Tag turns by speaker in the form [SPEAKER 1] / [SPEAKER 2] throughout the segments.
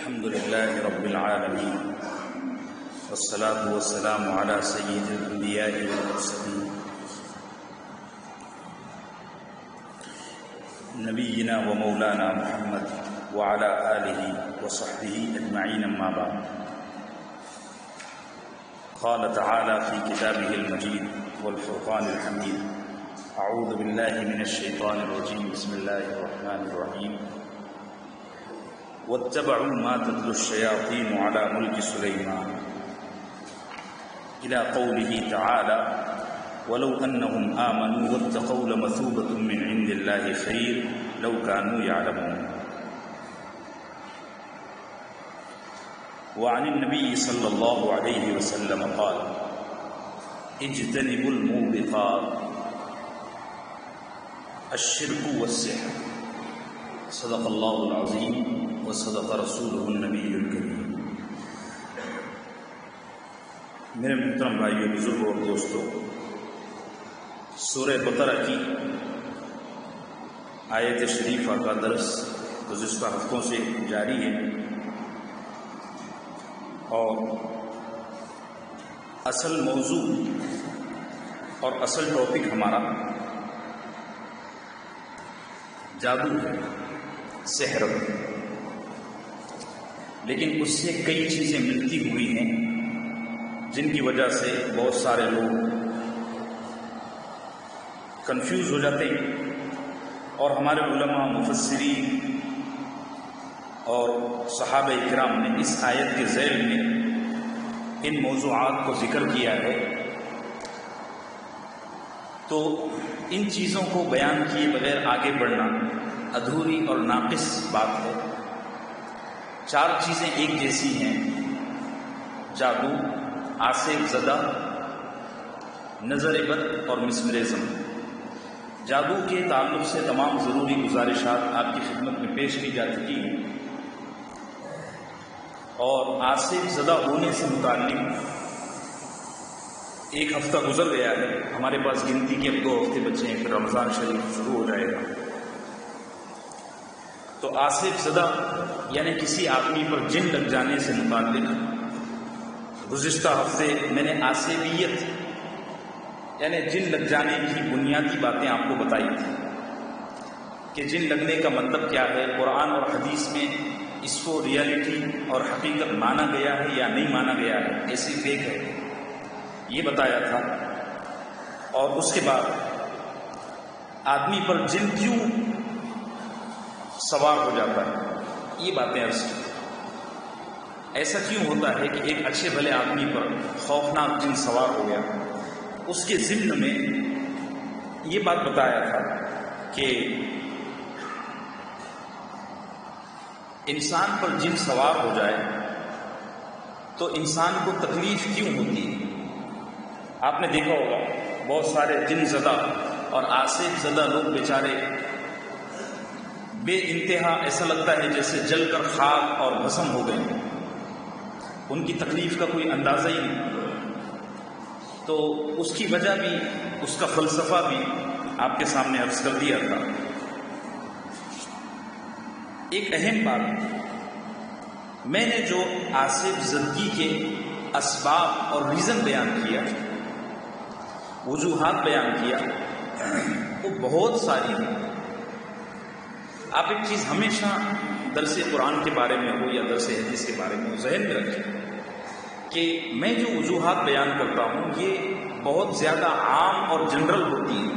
[SPEAKER 1] الحمد لله رب العالمين والصلاة والسلام على سيد الأنبياء والمرسلين نبينا ومولانا محمد وعلى آله وصحبه أجمعين أما بعد. قال تعالى في كتابه المجيد والفرقان الحميد: أعوذ بالله من الشيطان الرجيم. بسم الله الرحمن الرحيم. واتبعوا ما تتلو الشياطين على ملك سليمان إلى قوله تعالى: ولو أنهم آمنوا واتقوا لمثوبة من عند الله خير لو كانوا يعلمون. وعن النبي صلى الله عليه وسلم قال: اجتنبوا الموبقات الشرك والسحر. صدق اللہ العظیم وصدق رسولہ النبی الکریم. میرے محترم بھائیوں، بزرگوں اور دوستوں، سورہ بقرہ کی آیت شریفہ کا درس گزشتہ ہفتوں سے جاری ہے، اور اصل موضوع اور اصل ٹاپک ہمارا جادو ہے، سحر. لیکن اس سے کئی چیزیں ملتی ہوئی ہیں جن کی وجہ سے بہت سارے لوگ کنفیوز ہو جاتے ہیں، اور ہمارے علماء، مفسرین اور صحابہ کرام نے اس آیت کے ذیل میں ان موضوعات کو ذکر کیا ہے. تو ان چیزوں کو بیان کیے بغیر آگے بڑھنا ادھوری اور ناقص بات ہے. 4 چیزیں ایک جیسی ہیں: جادو، آصف زدہ، نظر بد اور مسمرزم. جادو کے تعلق سے تمام ضروری گزارشات آپ کی خدمت میں پیش کی جا چکی ہیں، اور آصف زدہ ہونے سے متعلق ایک ہفتہ گزر گیا ہے. ہمارے پاس گنتی کے اب 2 ہفتے بچے ہیں، پھر رمضان شریف شروع ہو جائے گا. تو آصف زدہ یعنی کسی آدمی پر جن لگ جانے سے متعلق گزشتہ ہفتے میں نے آصفیت یعنی جن لگ جانے کی بنیادی باتیں آپ کو بتائی تھیں کہ جن لگنے کا مطلب کیا ہے، قرآن اور حدیث میں اس کو ریالٹی اور حقیقت مانا گیا ہے یا نہیں مانا گیا ہے، ایسی فیک ہے، یہ بتایا تھا. اور اس کے بعد آدمی پر جن کیوں سوار ہو جاتا ہے، یہ باتیں عرض کی. ایسا کیوں ہوتا ہے کہ ایک اچھے بھلے آدمی پر خوفناک جن سوار ہو گیا؟ اس کے ضمن میں یہ بات بتایا تھا کہ انسان پر جن سوار ہو جائے تو انسان کو تکلیف کیوں ہوتی ہے. آپ نے دیکھا ہوگا بہت سارے جن زدہ اور آصف زدہ لوگ بیچارے بے انتہا ایسا لگتا ہے جیسے جل کر خاک اور بھسم ہو گئے، ان کی تکلیف کا کوئی اندازہ ہی نہیں. تو اس کی وجہ بھی، اس کا فلسفہ بھی آپ کے سامنے عرض کر دیا تھا. ایک اہم بات، میں نے جو آصف زدگی کے اسباب اور ریزن بیان کیا، وجوہات بیان کیا، وہ بہت ساری ہیں. آپ ایک چیز ہمیشہ درس قرآن کے بارے میں ہو یا درس حدیث کے بارے میں ہو، ذہن میں رکھیں کہ میں جو وجوہات بیان کرتا ہوں یہ بہت زیادہ عام اور جنرل ہوتی ہیں،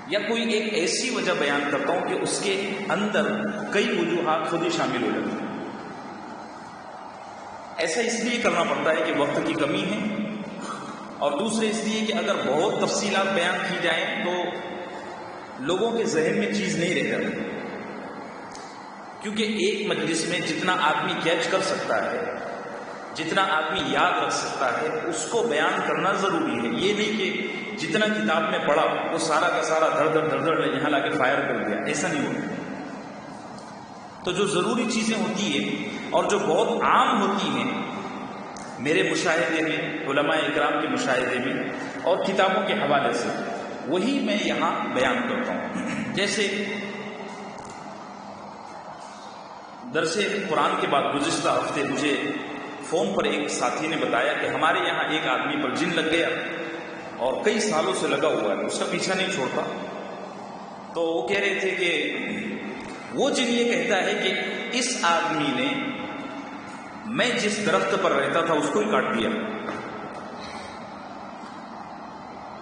[SPEAKER 1] یا کوئی ایک ایسی وجہ بیان کرتا ہوں کہ اس کے اندر کئی وجوہات خود ہی شامل ہو جاتی ہیں. ایسا اس لیے کرنا پڑتا ہے کہ وقت کی کمی ہے، اور دوسرے اس لیے کہ اگر بہت تفصیلات بیان کی جائیں تو لوگوں کے ذہن میں چیز نہیں رہ جاتی، کیونکہ ایک مجلس میں جتنا آدمی کیچ کر سکتا ہے، جتنا آدمی یاد رکھ سکتا ہے، اس کو بیان کرنا ضروری ہے. یہ نہیں کہ جتنا کتاب میں پڑھا وہ سارا کا سارا دھڑ دھڑ یہاں لا کے فائر کر دیا، ایسا نہیں ہوتا. تو جو ضروری چیزیں ہوتی ہیں اور جو بہت عام ہوتی ہیں میرے مشاہدے میں، علماء اکرام کے مشاہدے میں اور کتابوں کے حوالے سے، وہی میں یہاں بیان کرتا ہوں. جیسے درس قرآن کے بعد گزشتہ ہفتے مجھے فون پر ایک ساتھی نے بتایا کہ ہمارے یہاں ایک آدمی پر جن لگ گیا اور کئی سالوں سے لگا ہوا ہے، اس کا پیچھا نہیں چھوڑتا. تو وہ کہہ رہے تھے کہ وہ جن یہ کہتا ہے کہ اس آدمی نے میں جس درخت پر رہتا تھا اس کو ہی کاٹ دیا.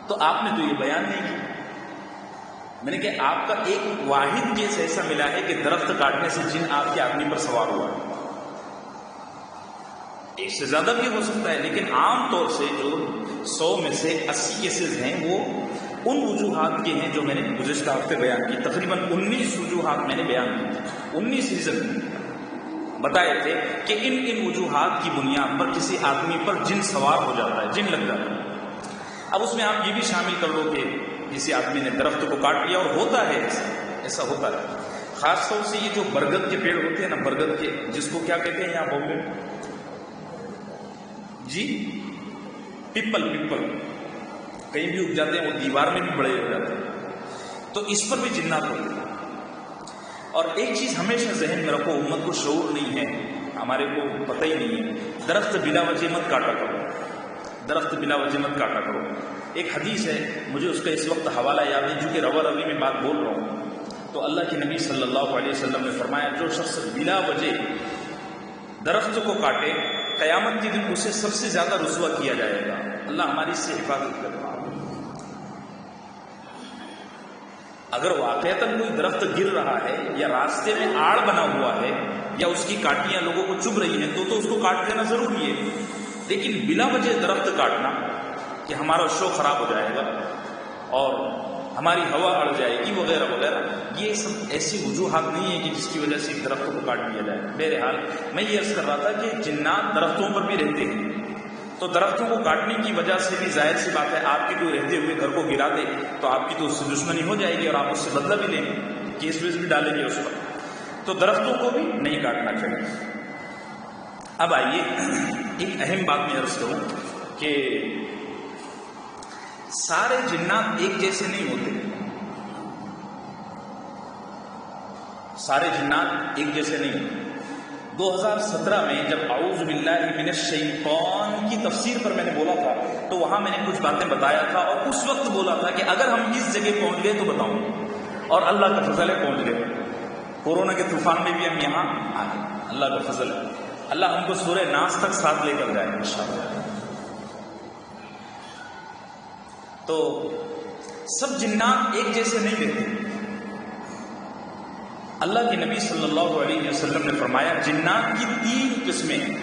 [SPEAKER 1] تو آپ نے تو یہ بیان نہیں کیا. میں نے کہا آپ کا ایک واحد کیس ایسا ملا ہے کہ درخت کاٹنے سے جن آپ کے آدمی پر سوار ہوا ہے. ایک سے زیادہ بھی ہو سکتا ہے، لیکن عام طور سے جو 100 میں سے 80 کیسز ہیں وہ ان وجوہات کے ہیں جو میں نے گزشتہ ہفتے بیان کی. تقریباً 19 وجوہات میں نے بیان کی تھی، 19 ریزن بتائے تھے کہ ان وجوہات کی بنیاد پر کسی آدمی پر جن سوار ہو جاتا ہے، جن لگ جاتا ہے. اب اس میں آپ یہ بھی شامل کر لو کہ کسی آدمی نے درخت کو کاٹ لیا، اور ہوتا ہے ایسا ہوتا ہے. خاص طور سے یہ جو برگد کے پیڑ ہوتے ہیں نا، برگد کے، جس کو کیا کہتے ہیں یہاں بامبے جی، پیپل کہیں بھی اگ جاتے ہیں، وہ دیوار میں بھی بڑے ہو جاتے ہیں. تو اس پر بھی جنات ہوتے ہیں. اور ایک چیز ہمیشہ ذہن میں رکھو، امت کو شعور نہیں ہے، ہمارے کو پتہ ہی نہیں ہے. درخت بلا وجہ مت کاٹا کرو، درخت بلا وجہ مت کاٹا کرو. ایک حدیث ہے، مجھے اس کا اس وقت حوالہ یاد ہے چونکہ روا روی میں بات بول رہا ہوں. تو اللہ کے نبی صلی اللہ علیہ وسلم نے فرمایا جو شخص بلا وجہ درخت کو کاٹے، قیامت کے دن اسے سب سے زیادہ رسوا کیا جائے گا. اللہ ہماری اس سے حفاظت کرے. اگر واقعتاً کوئی درخت گر رہا ہے یا راستے میں آڑ بنا ہوا ہے یا اس کی کاٹیاں لوگوں کو چبھ رہی ہیں تو اس کو کاٹ دینا ضروری ہے. لیکن بلا وجہ درخت کاٹنا کہ ہمارا شو خراب ہو جائے گا اور ہماری ہوا اڑ جائے گی وغیرہ وغیرہ، یہ سب ایسی وجوہات نہیں ہے کہ جس کی وجہ سے درختوں کو کاٹ دیا جائے. بہرحال میں یہ عرض کر رہا تھا کہ جنات درختوں پر بھی رہتے ہیں، تو درختوں کو کاٹنے کی وجہ سے بھی ظاہر سی بات ہے آپ کے کوئی رہتے ہوئے گھر کو گرا دے تو آپ کی تو اس سے دشمنی ہو جائے گی اور آپ اس سے بدلہ بھی لیں گے، کیس ویس بھی ڈالیں گے اس پر. تو درختوں کو بھی نہیں کاٹنا چاہیے. اب آئیے ایک اہم بات میں عرض کروں کہ سارے جنات ایک جیسے نہیں ہوتے. سارے جنات ایک جیسے نہیں ہوتے. 2017 میں جب اعوذ باللہ من الشیطان کی تفسیر پر میں نے بولا تھا تو وہاں میں نے کچھ باتیں بتایا تھا اور اس وقت بولا تھا کہ اگر ہم اس جگہ پہنچ گئے تو بتاؤں، اور اللہ کا فضل ہے پہنچ گئے. کورونا کے طوفان میں بھی ہم یہاں آ گئے، اللہ کا فضل ہے. اللہ ہم کو سورہ ناس تک ساتھ لے کر جائے انشاءاللہ. تو سب جنات ایک جیسے نہیں رہتے. اللہ کے نبی صلی اللہ علیہ وسلم نے فرمایا جنات کی 3 قسمیں ہیں.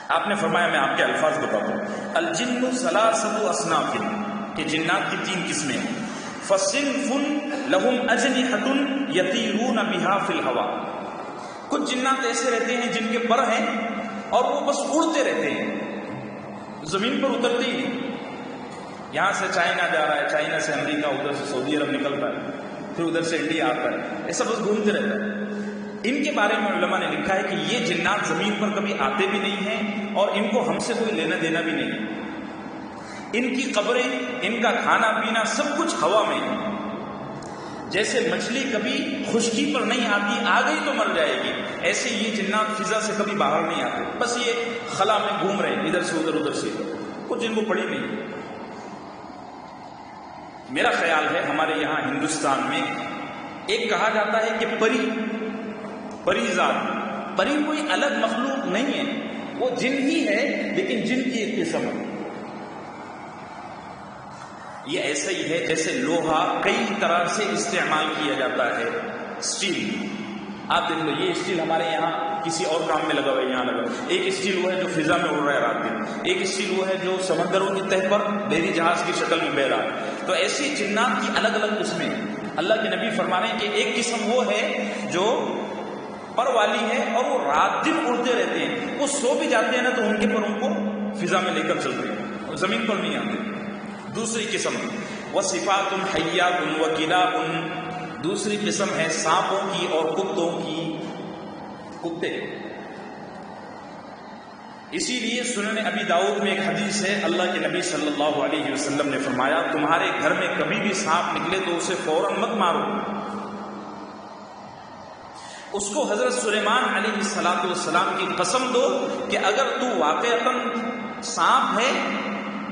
[SPEAKER 1] آپ نے فرمایا، میں آپ کے الفاظ بتاتا ہوں، الجن ثلاثۃ اصناف، کہ جنات کی 3 قسمیں ہیں. فصنف لهم اجنحۃ یطیرون بها فی الہوا. کچھ جنات ایسے رہتے ہیں جن کے پر ہیں اور وہ بس اڑتے رہتے ہیں، زمین پر اترتے ہی نہیں. یہاں سے چائنا جا رہا ہے، چائنا سے امریکہ، ادھر سے سعودی عرب نکلتا ہے، پھر ادھر سے انڈیا آتا ہے، ایسا بس گھومتے رہتا ہے. ان کے بارے میں علماء نے لکھا ہے کہ یہ جنات زمین پر کبھی آتے بھی نہیں ہیں اور ان کو ہم سے کوئی لینا دینا بھی نہیں. ان کی قبریں، ان کا کھانا پینا سب کچھ ہوا میں ہے. جیسے مچھلی کبھی خشکی پر نہیں آتی، آ گئی تو مر جائے گی، ایسے یہ جنات فضا سے کبھی باہر نہیں آتے، بس یہ خلا میں گھوم رہے ہیں، ادھر سے ادھر، ادھر سے ادھر، کچھ ان کو پڑی نہیں. میرا خیال ہے ہمارے یہاں ہندوستان میں ایک کہا جاتا ہے کہ پری ذات. پری کوئی الگ مخلوق نہیں ہے، وہ جن ہی ہے لیکن جن کی ایک قسم ہے. یہ ایسا ہی ہے جیسے لوہا کئی طرح سے استعمال کیا جاتا ہے. اسٹیل آپ دیکھ لو، یہ اسٹیل ہمارے یہاں کسی اور کام میں لگا ہوا ہے، یہاں لگا. ایک اسٹیل وہ ہے جو فضا میں اڑ رہا ہے رات میں، ایک اسٹیل وہ ہے جو سمندروں کی تہ پر بحری جہاز کی شکل میں بہ رہا ہے. تو ایسی جنات کی الگ الگ قسمیں ہیں. اللہ کے نبی فرما رہے ہیں کہ ایک قسم وہ ہے جو پر والی ہے اور وہ رات دن اڑتے رہتے ہیں. وہ سو بھی جاتے ہیں نا تو ان کے پروں کو فضا میں لے کر چلتے ہیں اور زمین پر نہیں آتے. دوسری قسم وصفات حیات وکلاب، دوسری قسم ہے سانپوں کی اور کتوں کی. کتے. اسی لیے سنن ابی داؤد میں ایک حدیث ہے، اللہ کے نبی صلی اللہ علیہ وسلم نے فرمایا تمہارے گھر میں کبھی بھی سانپ نکلے تو اسے فوراً مت مارو. اس کو حضرت سلیمان علیہ السلام کی قسم دو کہ اگر تو واقعتاً سانپ ہے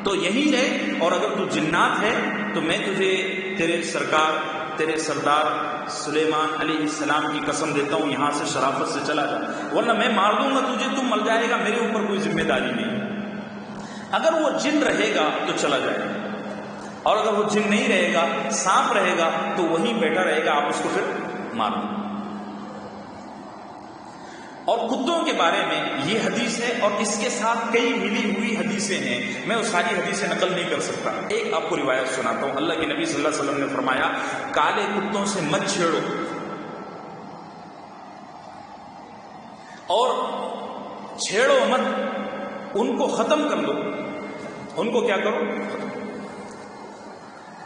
[SPEAKER 1] تو یہی رہے، اور اگر تو جنات ہے تو میں تجھے تیرے سرکار، تیرے سردار سلیمان علیہ السلام کی قسم دیتا ہوں یہاں سے شرافت سے چلا جا، ورنہ میں مار دوں گا تجھے، تم مر جائے گا، میرے اوپر کوئی ذمہ داری نہیں۔ اگر وہ جن رہے گا تو چلا جائے گا، اور اگر وہ جن نہیں رہے گا، سانپ رہے گا تو وہیں بیٹھا رہے گا، آپ اس کو پھر مار دیں۔ اور کتوں کے بارے میں یہ حدیث ہے، اور اس کے ساتھ کئی ملی ہوئی حدیثیں ہیں، میں وہ ساری حدیثیں نقل نہیں کر سکتا، ایک آپ کو روایت سناتا ہوں۔ اللہ کے نبی صلی اللہ علیہ وسلم نے فرمایا کالے کتوں سے مت چھیڑو، اور چھیڑو مت، ان کو ختم کر دو، ان کو کیا کرو؟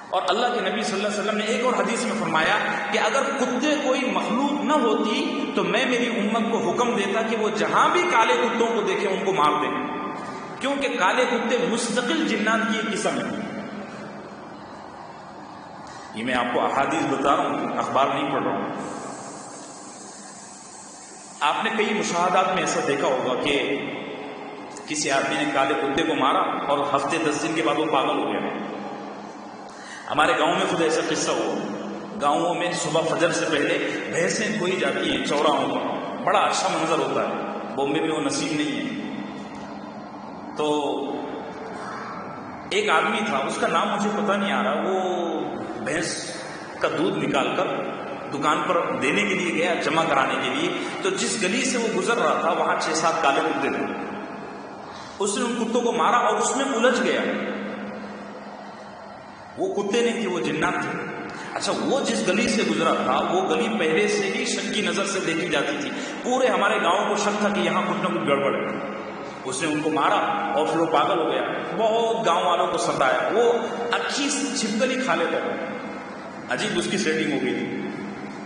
[SPEAKER 1] اور اللہ کے نبی صلی اللہ علیہ وسلم نے ایک اور حدیث میں فرمایا کہ اگر کتے کوئی مخلوق نہ ہوتی تو میں میری امت کو حکم دیتا کہ وہ جہاں بھی کالے کتوں کو دیکھیں ان کو مار دیں، کیونکہ کالے کتے مستقل جنات کی ایک قسم ہے۔ یہ میں آپ کو احادیث بتا رہا ہوں، اخبار نہیں پڑھ رہا ہوں۔ آپ نے کئی مشاہدات میں ایسا دیکھا ہوگا کہ کسی آدمی نے کالے کتے کو مارا اور ہفتے 10 دن کے بعد وہ پاگل ہو گیا۔ ہمارے گاؤں میں خود ایسا قصہ ہوا، گاؤں میں صبح فجر سے پہلے بھینسیں دھوئی جاتی ہیں چوراہوں پر، بڑا اچھا منظر ہوتا ہے، بامبے میں وہ نصیب نہیں ہے۔ تو ایک آدمی تھا، اس کا نام مجھے پتہ نہیں آ رہا، وہ بھینس کا دودھ نکال کر دکان پر دینے کے لیے گیا، جمع کرانے کے لیے، تو جس گلی سے وہ گزر رہا تھا وہاں 6-7 کالے کتے تھے، اس نے ان کتوں کو مارا اور اس میں الجھ گیا۔ وہ کتے نہیں تھے، وہ جنات تھے۔ اچھا، وہ جس گلی سے گزرا تھا وہ گلی پہلے سے ہی شک کی نظر سے دیکھی جاتی تھی، پورے ہمارے گاؤں کو شک تھا کہ یہاں کچھ نہ کچھ گڑبڑ ہے۔ اس نے ان کو مارا اور پھر وہ پاگل ہو گیا، بہت گاؤں والوں کو ستایا، وہ اچھی چھپکلی کھا لیتا تھا، عجیب اس کی سیٹنگ ہو گئی تھی،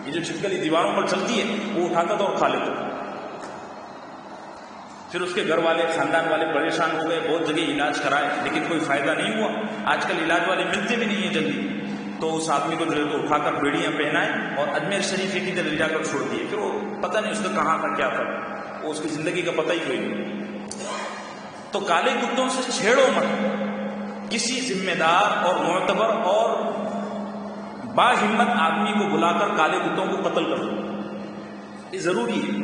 [SPEAKER 1] یہ جو چھپکلی دیواروں پر چلتی ہے وہ اٹھاتا تھا اور کھا لیتا تھا۔ پھر اس کے گھر والے، خاندان والے پریشان ہو گئے، بہت جگہ علاج کرائے لیکن کوئی فائدہ نہیں ہوا۔ آج کل علاج والے ملتے بھی نہیں ہیں جلدی، تو اس آدمی کو جو ہے تو اٹھا کر بیڑیاں پہنائے اور اجمیر شریف کی طرف لے جا کر چھوڑ دیے۔ پھر وہ پتہ نہیں اس کا کہاں تھا، کیا تھا، وہ اس کی زندگی کا پتہ ہی کوئی نہیں۔ تو کالے کتوں سے چھیڑو مت، کسی ذمہ دار اور معتبر اور باہمت آدمی کو بلا کر کالے کتوں کو قتل کر دو، یہ ضروری ہے۔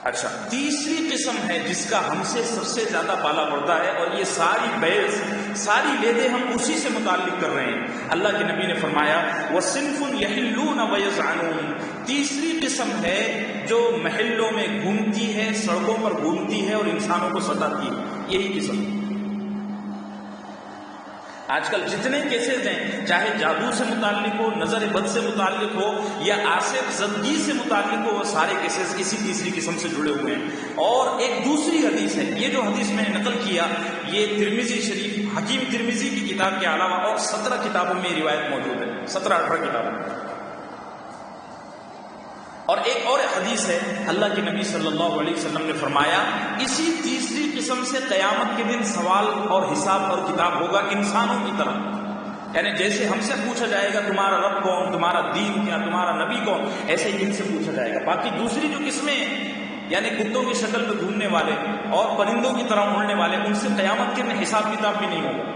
[SPEAKER 1] اچھا، تیسری قسم ہے جس کا ہم سے سب سے زیادہ پالا پڑتا ہے، اور یہ ساری بحث، ساری لیدیں ہم اسی سے متعلق کر رہے ہیں۔ اللہ کے نبی نے فرمایا وَصِنْفٌ يَحِلُّونَ وَيَزْعَنُونَ، تیسری قسم ہے جو محلوں میں گھومتی ہے، سڑکوں پر گھومتی ہے اور انسانوں کو ستاتی ہے، یہی قسم۔ آج کل جتنے کیسز ہیں، چاہے جادو سے متعلق ہو، نظر بد سے متعلق ہو یا آصف زدگی سے متعلق ہو، وہ سارے کیسز اسی تیسری قسم سے جڑے ہوئے ہیں۔ اور ایک دوسری حدیث ہے، یہ جو حدیث میں نے نقل کیا یہ ترمذی شریف، حکیم ترمذی کی کتاب کے علاوہ اور 17 کتابوں میں یہ روایت موجود ہے، 17-18 کتابوں میں۔ اور ایک اور حدیث ہے، اللہ کے نبی صلی اللہ علیہ وسلم نے فرمایا اسی تیسری قسم سے قیامت کے دن سوال اور حساب اور کتاب ہوگا انسانوں کی طرح، یعنی جیسے ہم سے پوچھا جائے گا تمہارا رب کون، تمہارا دین کیا، تمہارا نبی کون، ایسے ہی ان سے پوچھا جائے گا۔ باقی دوسری جو قسمیں یعنی کتوں کی شکل میں گھومنے والے اور پرندوں کی طرح اڑنے والے، ان سے قیامت کے دن حساب کتاب بھی نہیں ہوگا،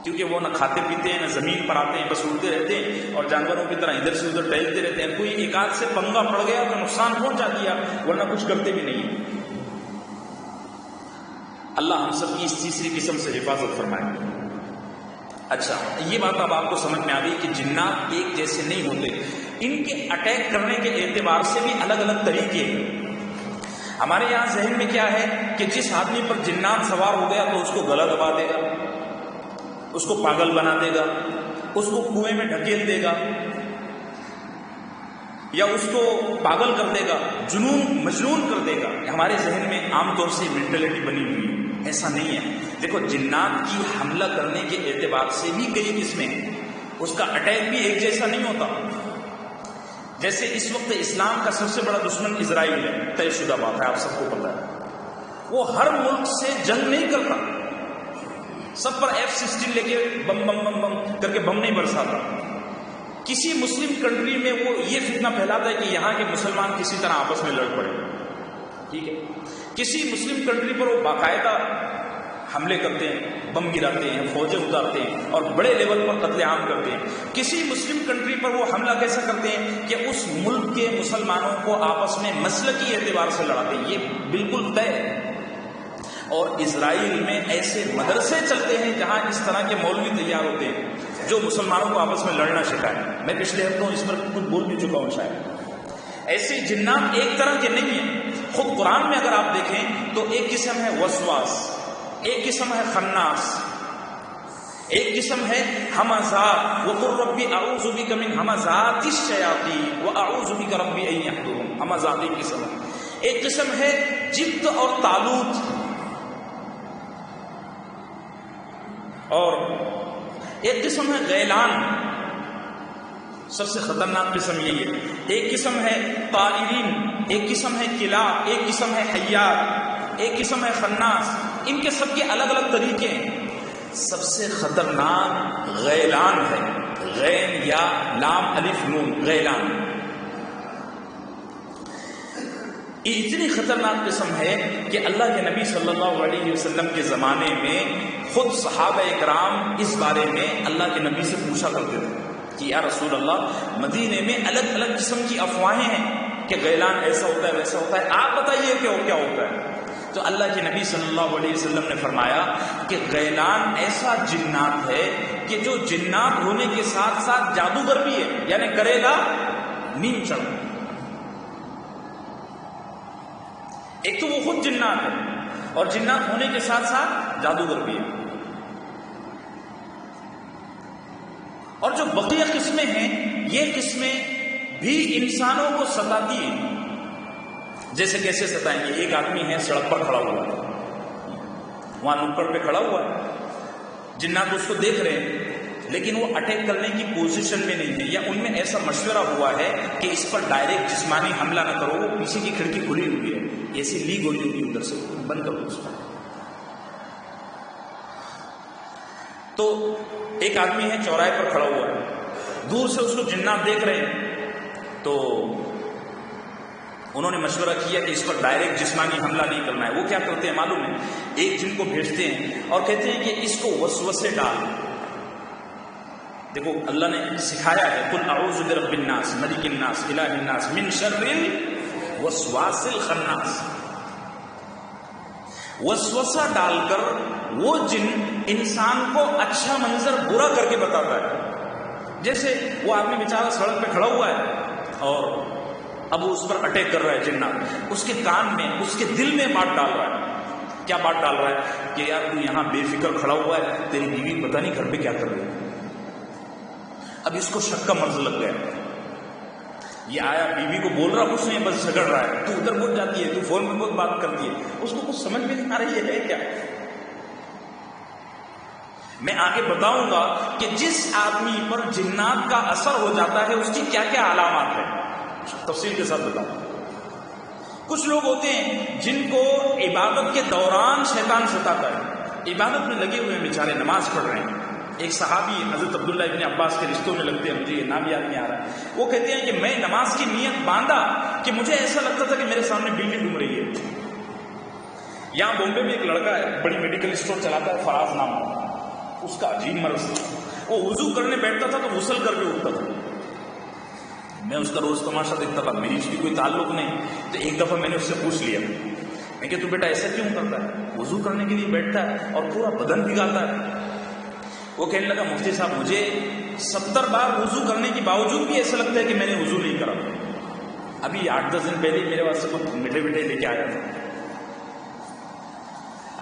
[SPEAKER 1] کیونکہ وہ نہ کھاتے پیتے ہیں، نہ زمین پر آتے ہیں، بس اڑتے رہتے ہیں اور جانوروں کی طرح ادھر سے ادھر ٹہلتے رہتے ہیں۔ کوئی ایک آدھ سے پنگا پڑ گیا تو نقصان پہنچا دیا، ورنہ کچھ کرتے بھی نہیں۔ اللہ ہم سب کی اس تیسری قسم سے حفاظت فرمائے۔ اچھا، یہ بات اب آپ کو سمجھ میں آ گئی کہ جنات ایک جیسے نہیں ہوتے، ان کے اٹیک کرنے کے اعتبار سے بھی الگ الگ طریقے ہیں۔ ہمارے یہاں ذہن میں کیا ہے کہ جس آدمی پر جنات سوار ہو گیا تو اس کو گلا دبا دے گا، اس کو پاگل بنا دے گا، اس کو کنویں میں ڈھکیل دے گا، یا اس کو پاگل کر دے گا، مجنون کر دے گا۔ ہمارے ذہن میں عام طور سے مینٹلٹی بنی ہوئی ہے، ایسا نہیں ہے۔ دیکھو، جنات کی حملہ کرنے کے اعتبار سے بھی کئی قسمیں ہیں، اس کا اٹیک بھی ایک جیسا نہیں ہوتا۔ جیسے اس وقت اسلام کا سب سے بڑا دشمن اسرائیل ہے، طے شدہ بات ہے، آپ سب کو پتہ ہے۔ وہ ہر ملک سے جنگ نہیں کرتا، سب پر F-16 لے کے بم بم بم بم کر کے بم نہیں برساتا، کسی مسلم کنٹری میں وہ یہ فتنہ پھیلاتا ہے کہ یہاں کے مسلمان کسی طرح آپس میں لڑ پڑے، ٹھیک ہے، کسی مسلم کنٹری پر وہ باقاعدہ حملے کرتے ہیں، بم گراتے ہیں، فوجیں اتارتے ہیں اور بڑے لیول پر قتل عام کرتے ہیں. کسی مسلم کنٹری پر وہ حملہ کیسا کرتے ہیں کہ اس ملک کے مسلمانوں کو آپس میں مسلکی اعتبار سے لڑاتے ہیں. یہ بالکل طے ہے. اور اسرائیل میں ایسے مدرسے چلتے ہیں جہاں اس طرح کے مولوی تیار ہوتے ہیں جو مسلمانوں کو آپس میں لڑنا سکھائیں. میں پچھلے ہفتوں اس پر کچھ بول بھی چکا ہوں شاید. ایسے جنات ایک طرح کے نہیں ہیں. خود قرآن میں اگر آپ دیکھیں تو ایک قسم ہے وسواس، ایک قسم ہے خناس، ایک قسم ہے ہمزات. وقل ربی اعوذ بک من ہمزات الشیاطین واعوذ بک ربی ان یحضرون. ہمزات ایک قسم ہے. ایک قسم ہے جبت اور طالوت، اور ایک قسم ہے غیلان. سب سے خطرناک قسم یہی ہے. ایک قسم ہے طائرین، ایک قسم ہے کلاب، ایک قسم ہے حیات، ایک قسم ہے خناس. ان کے سب کے الگ الگ طریقے ہیں. سب سے خطرناک غیلان ہے. غین یا لام الف نون، غیلان. یہ اتنی خطرناک قسم ہے کہ اللہ کے نبی صلی اللہ علیہ وسلم کے زمانے میں خود صحابہ اکرام اس بارے میں اللہ کے نبی سے پوچھا کرتے تھے کہ یا رسول اللہ، مدینے میں الگ الگ قسم کی افواہیں ہیں کہ غیلان ایسا ہوتا ہے ویسا ہوتا ہے، آپ بتائیے کہ وہ کیا ہوتا ہے. تو اللہ کے نبی صلی اللہ علیہ وسلم نے فرمایا کہ غیلان ایسا جنات ہے کہ جو جنات ہونے کے ساتھ ساتھ جادوگر بھی ہے، یعنی کرے گا نیم چڑھ. ایک تو وہ خود جنات ہے اور جنات ہونے کے ساتھ ساتھ جادوگر بھی ہے. اور جو بقیہ قسمیں ہیں یہ قسمیں بھی انسانوں کو ستاتی ہیں. جیسے کیسے ستائیں گے؟ ایک آدمی ہے سڑک پر کھڑا ہوا ہے، وہاں نکڑ پہ کھڑا ہوا ہے، جنات اس کو دیکھ رہے ہیں لیکن وہ اٹیک کرنے کی پوزیشن میں نہیں ہے، یا ان میں ایسا مشورہ ہوا ہے کہ اس پر ڈائریکٹ جسمانی حملہ نہ کرو، وہ پیچھے کی کھڑکی کھلی ہوئی ہے، ایسی لیگ ہوئی ہوئی ادھر سے، بند کرو اس پر. تو ایک آدمی ہے چوراہے پر کھڑا ہوا ہے، دور سے اس کو جنات دیکھ رہے ہیں، تو انہوں نے مشورہ کیا کہ اس پر ڈائریکٹ جسمانی حملہ نہیں کرنا ہے. وہ کیا کرتے ہیں معلوم ہے؟ ایک جن کو بھیجتے ہیں اور کہتے ہیں کہ اس کو وسوسے ڈال. دیکھو اللہ نے سکھایا ہے قل اعوذ برب الناس ملک الناس الہ الناس من شر الوسواس الخناس. وسوسہ ڈال کر وہ جن انسان کو اچھا منظر برا کر کے بتاتا ہے. جیسے وہ آدمی بیچارہ سڑک پہ کھڑا ہوا ہے اور اب وہ اس پر اٹیک کر رہا ہے جنات، اس کے کان میں، اس کے دل میں بات ڈال رہا ہے. کیا بات ڈال رہا ہے؟ کہ یار تو یہاں بے فکر کھڑا ہوا ہے، تیری بیوی پتہ نہیں گھر پہ کیا کر رہی ہے. اب اس کو شک کا مرض لگ گیا. یہ آیا بیوی کو بول رہا کچھ نہیں، بس جھگڑ رہا ہے، تو ادھر پہنچ جاتی ہے، تو فون میں بہت بات کرتی ہے. اس کو کچھ سمجھ میں نہیں آ رہی ہے کیا. میں آگے بتاؤں گا کہ جس آدمی پر جنات کا اثر ہو جاتا ہے اس کی کیا کیا علامات ہیں، تفصیل کے ساتھ بتاؤں. کچھ لوگ ہوتے ہیں جن کو عبادت کے دوران شیطان ستاتا ہے. عبادت میں لگے ہوئے ہیں بیچارے، نماز پڑھ رہے ہیں. ایک صحابی حضرت عبداللہ ابن عباس کے رشتوں میں لگتے ہیں، مجھے یہ نام یاد نہیں آ رہا ہے. وہ کہتے ہیں کہ میں نماز کی نیت باندھا کہ مجھے ایسا لگتا تھا کہ میرے سامنے بلی گھوم رہی ہے. یہاں بامبے میں ایک لڑکا ہے، بڑی میڈیکل اسٹور چلاتا ہے، فراز نام کا. اس کا عجیب مرض تھا، وہ وضو کرنے بیٹھتا تھا تو غسل کر کے اٹھتا تھا. میں اس کا روز تماشا دیکھتا تھا، میری اس کی کوئی تعلق نہیں. تو ایک دفعہ میں نے اس سے پوچھ لیا، میں کہ تو بیٹا ایسا کیوں کرتا ہے؟ وضو کرنے کے لیے بیٹھتا ہے اور پورا بدن بھگاتا ہے. وہ کہنے لگا مفتی صاحب مجھے 70 بار وضو کرنے کے باوجود بھی ایسا لگتا ہے کہ میں نے وضو نہیں کرا. ابھی 8-10 دن پہلے میرے واسطے کچھ میٹھے میٹھے لے کے آیا تھا،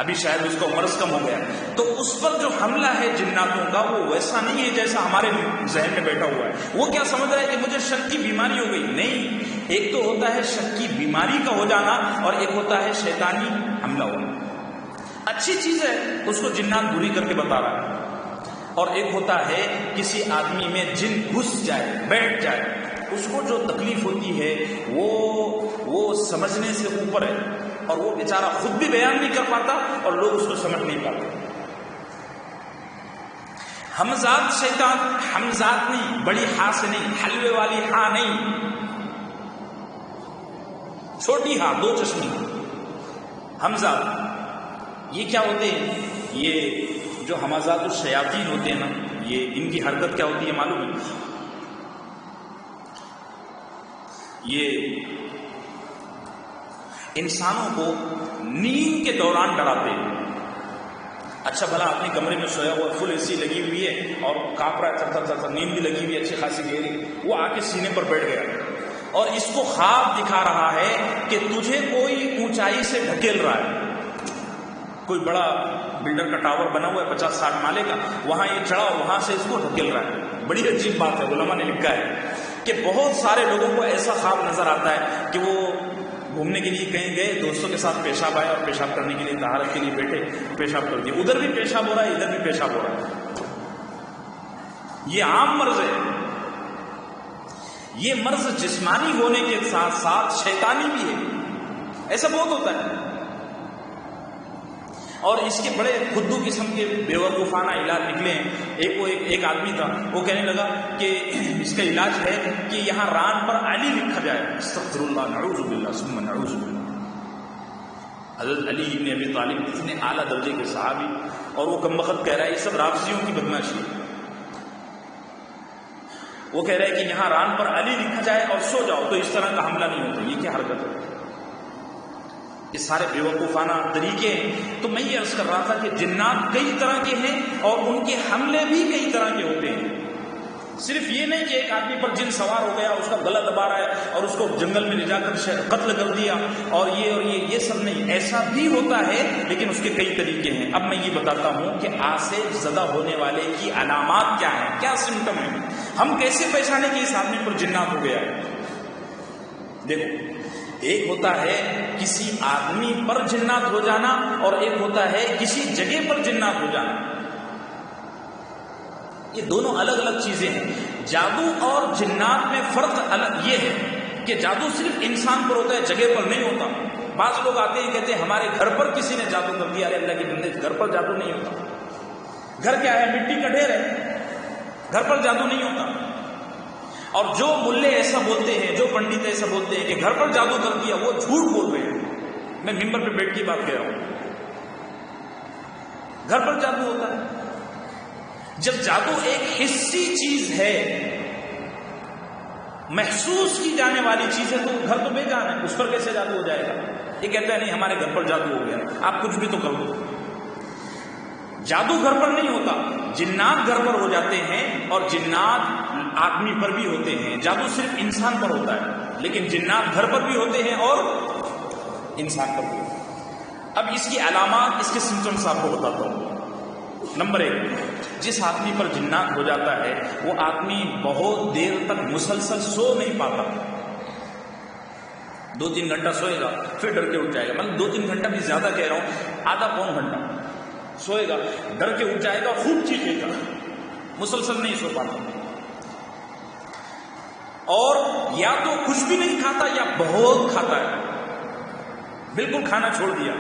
[SPEAKER 1] ابھی شاید اس کا مرض کم ہو گیا. تو اس پر جو حملہ ہے جناتوں کا وہ ویسا نہیں ہے جیسا ہمارے ذہن میں بیٹھا ہوا ہے. وہ کیا سمجھ رہا ہے کہ مجھے شک کی بیماری ہو گئی. نہیں، ایک تو ہوتا ہے شک کی بیماری کا ہو جانا اور ایک ہوتا ہے شیطانی حملہ ہونا. اچھی چیز ہے اس کو جنات بری کر کے بتا رہا ہے، اور ایک ہوتا ہے کسی آدمی میں جن گھس جائے، بیٹھ جائے، اس کو جو تکلیف ہوتی ہے وہ سمجھنے سے اوپر ہے، اور وہ بیچارہ خود بھی بیان نہیں کر پاتا اور لوگ اس کو سمجھ نہیں پاتے. ہمزاد شیطان، حمزات نہیں، بڑی ہاں سے نہیں، حلوے والی ہاں نہیں، چھوٹی ہاں، دو چشمی حمزات۔ یہ کیا ہوتے ہیں؟ یہ جو ہمزات الشیاطین ہوتے ہیں نا، یہ ان کی حرکت کیا ہوتی ہے معلوم ہے؟ یہ انسانوں کو نیند کے دوران ڈراتے ہیں۔ اچھا بھلا اپنے کمرے میں سویا ہوا، فل اے سی لگی ہوئی ہے اور کانپ رہا ہے، تھر تھر تھر، نیند بھی لگی ہوئی ہے اچھی خاصی گہری، وہ آ کے سینے پر بیٹھ گیا اور اس کو خواب دکھا رہا ہے کہ تجھے کوئی اونچائی سے ڈھکیل رہا ہے، کوئی بڑا بلڈر کا ٹاور بنا ہوا ہے 50-60 مالے کا، وہاں یہ چڑھا اور وہاں سے اس کو ڈھکیل رہا ہے۔ بڑی عجیب بات ہے، علماء نے لکھا ہے کہ بہت سارے لوگوں کو ایسا خواب نظر آتا ہے کہ وہ گھومنے کے لیے کہیں گئے، دوستوں کے ساتھ پیشاب آیا اور پیشاب کرنے کے لیے طہارت کے لیے بیٹھے، پیشاب کر دیا، ادھر بھی پیشاب ہو رہا ہے ادھر بھی پیشاب ہو رہا ہے۔ یہ عام مرض ہے، یہ مرض جسمانی ہونے کے ساتھ ساتھ شیطانی بھی ہے، ایسا بہت ہوتا ہے۔ اور اس کے بڑے خدو قسم کے بیوقوفانہ علاج نکلے ہیں۔ ایک آدمی تھا، وہ کہنے لگا کہ اس کا علاج ہے کہ یہاں ران پر علی لکھا جائے، استغفر اللہ، نعوذ باللہ ثم نعوذ باللہ۔ حضرت علی ابن ابی طالب اتنے اعلیٰ درجے کے صحابی، اور وہ کمبخت کہہ رہا ہے یہ سب رافضیوں کی بدمعاشی ہے۔ وہ کہہ رہا ہے کہ یہاں ران پر علی لکھا جائے اور سو جاؤ تو اس طرح کا حملہ نہیں ہوتا۔ یہ کیا حرکت ہے؟ یہ سارے بیوقوفانہ طریقے ہیں۔ تو میں یہ عرض کر رہا تھا کہ جنات کئی طرح کے ہیں اور ان کے حملے بھی کئی طرح کے ہوتے ہیں۔ صرف یہ نہیں کہ ایک آدمی پر جن سوار ہو گیا، اس کا گلا دبا رہا ہے اور اس کو جنگل میں لے جا کر قتل کر دیا اور یہ سب نہیں، ایسا بھی ہوتا ہے لیکن اس کے کئی طریقے ہیں۔ اب میں یہ بتاتا ہوں کہ آصف زدہ ہونے والے کی علامات کیا ہیں، کیا سمٹم ہیں، ہم کیسے پہچانے کہ اس آدمی پر جنات ہو گیا ہے۔ دیکھو، ایک ہوتا ہے کسی آدمی پر جنات ہو جانا اور ایک ہوتا ہے کسی جگہ پر جنات ہو جانا، یہ دونوں الگ الگ چیزیں ہیں۔ جادو اور جنات میں فرق الگ یہ ہے کہ جادو صرف انسان پر ہوتا ہے، جگہ پر نہیں ہوتا۔ بعض لوگ آتے ہیں کہتے ہیں ہمارے گھر پر کسی نے جادو کر دیا، اللہ کے بندے گھر پر جادو نہیں ہوتا۔ گھر کیا ہے؟ مٹی کا ڈھیر ہے، گھر پر جادو نہیں ہوتا۔ اور جو ملے ایسا بولتے ہیں، جو پنڈت ایسا بولتے ہیں کہ گھر پر جادو کر دیا، وہ جھوٹ بول رہے ہیں۔ میں ممبر پہ بیٹھ کے بات کہہ رہا ہوں، گھر پر جادو ہوتا ہے۔ جب جادو ایک حسی چیز ہے، محسوس کی جانے والی چیز ہے، تو گھر تو بے جان ہے، اس پر کیسے جادو ہو جائے گا؟ یہ کہتا ہے نہیں ہمارے گھر پر جادو ہو گیا، آپ کچھ بھی تو کر دو۔ جادو گھر پر نہیں ہوتا، جنات گھر پر ہو جاتے ہیں اور جنات آدمی پر بھی ہوتے ہیں۔ جادو صرف انسان پر ہوتا ہے لیکن جنات گھر پر بھی ہوتے ہیں اور انسان پر بھی ہوتے ہیں۔ اب اس کی علامات، اس کے سمپٹمز آپ کو بتاتا ہوں۔ نمبر 1، جس آدمی پر جنات ہو جاتا ہے وہ آدمی بہت دیر تک مسلسل سو نہیں پاتا۔ 2-3 گھنٹہ سوئے گا پھر ڈر کے اٹھ جائے گا، مطلب 2-3 گھنٹہ بھی زیادہ کہہ رہا ہوں، آدھا پون گھنٹہ سوئے گا، ڈر کے اٹھ جائے گا، خوب چیخے گا، مسلسل نہیں سو پاتا۔ اور یا تو کچھ بھی نہیں کھاتا یا بہت کھاتا ہے، بالکل کھانا چھوڑ دیا،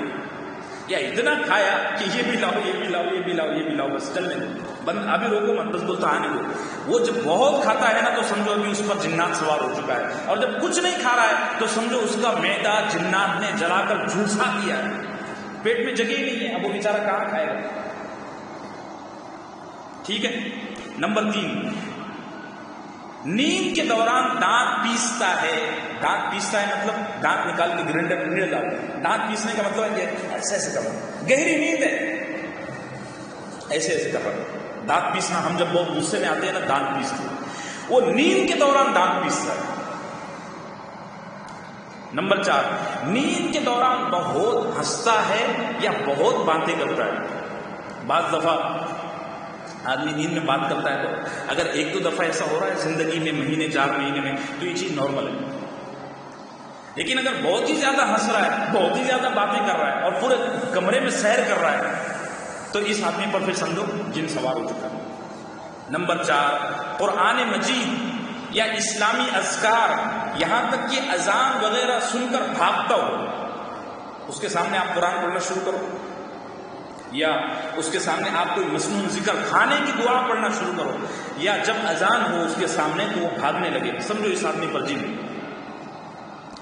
[SPEAKER 1] یا اتنا کھایا کہ یہ بھی لاؤ یہ بھی لاؤ یہ بھی لاؤ یہ بھی لاؤ، بس چلنے دو، بند ابھی روکو مت، بس بولتا آنے دو۔ وہ جب بہت کھاتا ہے نا تو سمجھو ابھی اس پر جنات سوار ہو چکا ہے، اور جب کچھ نہیں کھا رہا ہے تو سمجھو اس کا معدہ جنات نے جلا کر جھوسا دیا ہے، پیٹ میں جگہ ہی نہیں ہے، اب وہ بیچارہ کہاں کھائے گا؟ ٹھیک ہے۔ نمبر 3، نیند کے دوران دانت پیستا ہے۔ دانت پیستا ہے مطلب دانت نکال کے گرینڈر میں نہیں ڈالتا۔ دانت پیسنے کا مطلب ہے کہ ایسے ایسے کر رہا، گہری نیند ہے، ایسے ایسے کر رہا۔ دانت پیسنا، ہم جب بہت غصے میں آتے ہیں نا دانت پیستے ہیں، وہ نیند کے دوران دانت پیستا ہے۔ نمبر 4، نیند کے دوران بہت ہنستا ہے یا بہت باتیں کرتا ہے۔ بعض دفعہ آدمی نیند میں بات کرتا ہے تو اگر 1-2 دفعہ ایسا ہو رہا ہے زندگی میں، مہینے 4 مہینے میں، تو یہ چیز نارمل ہے۔ لیکن اگر بہت ہی زیادہ ہنس رہا ہے، بہت ہی زیادہ باتیں کر رہا ہے اور پورے کمرے میں سیر کر رہا ہے تو اس آدمی پر پھر سمجھو جن سوار ہو چکا ہے۔ نمبر 4، قرآن مجید یا اسلامی اذکار، یہاں تک کہ اذان وغیرہ سن کر بھاگتا ہو، اس کے سامنے آپ قرآن پڑھنا شروع کرو یا اس کے سامنے آپ کوئی مسنون ذکر کھانے کی دعا پڑھنا شروع کرو، یا جب اذان ہو اس کے سامنے تو وہ بھاگنے لگے، سمجھو اس آدمی پر جن۔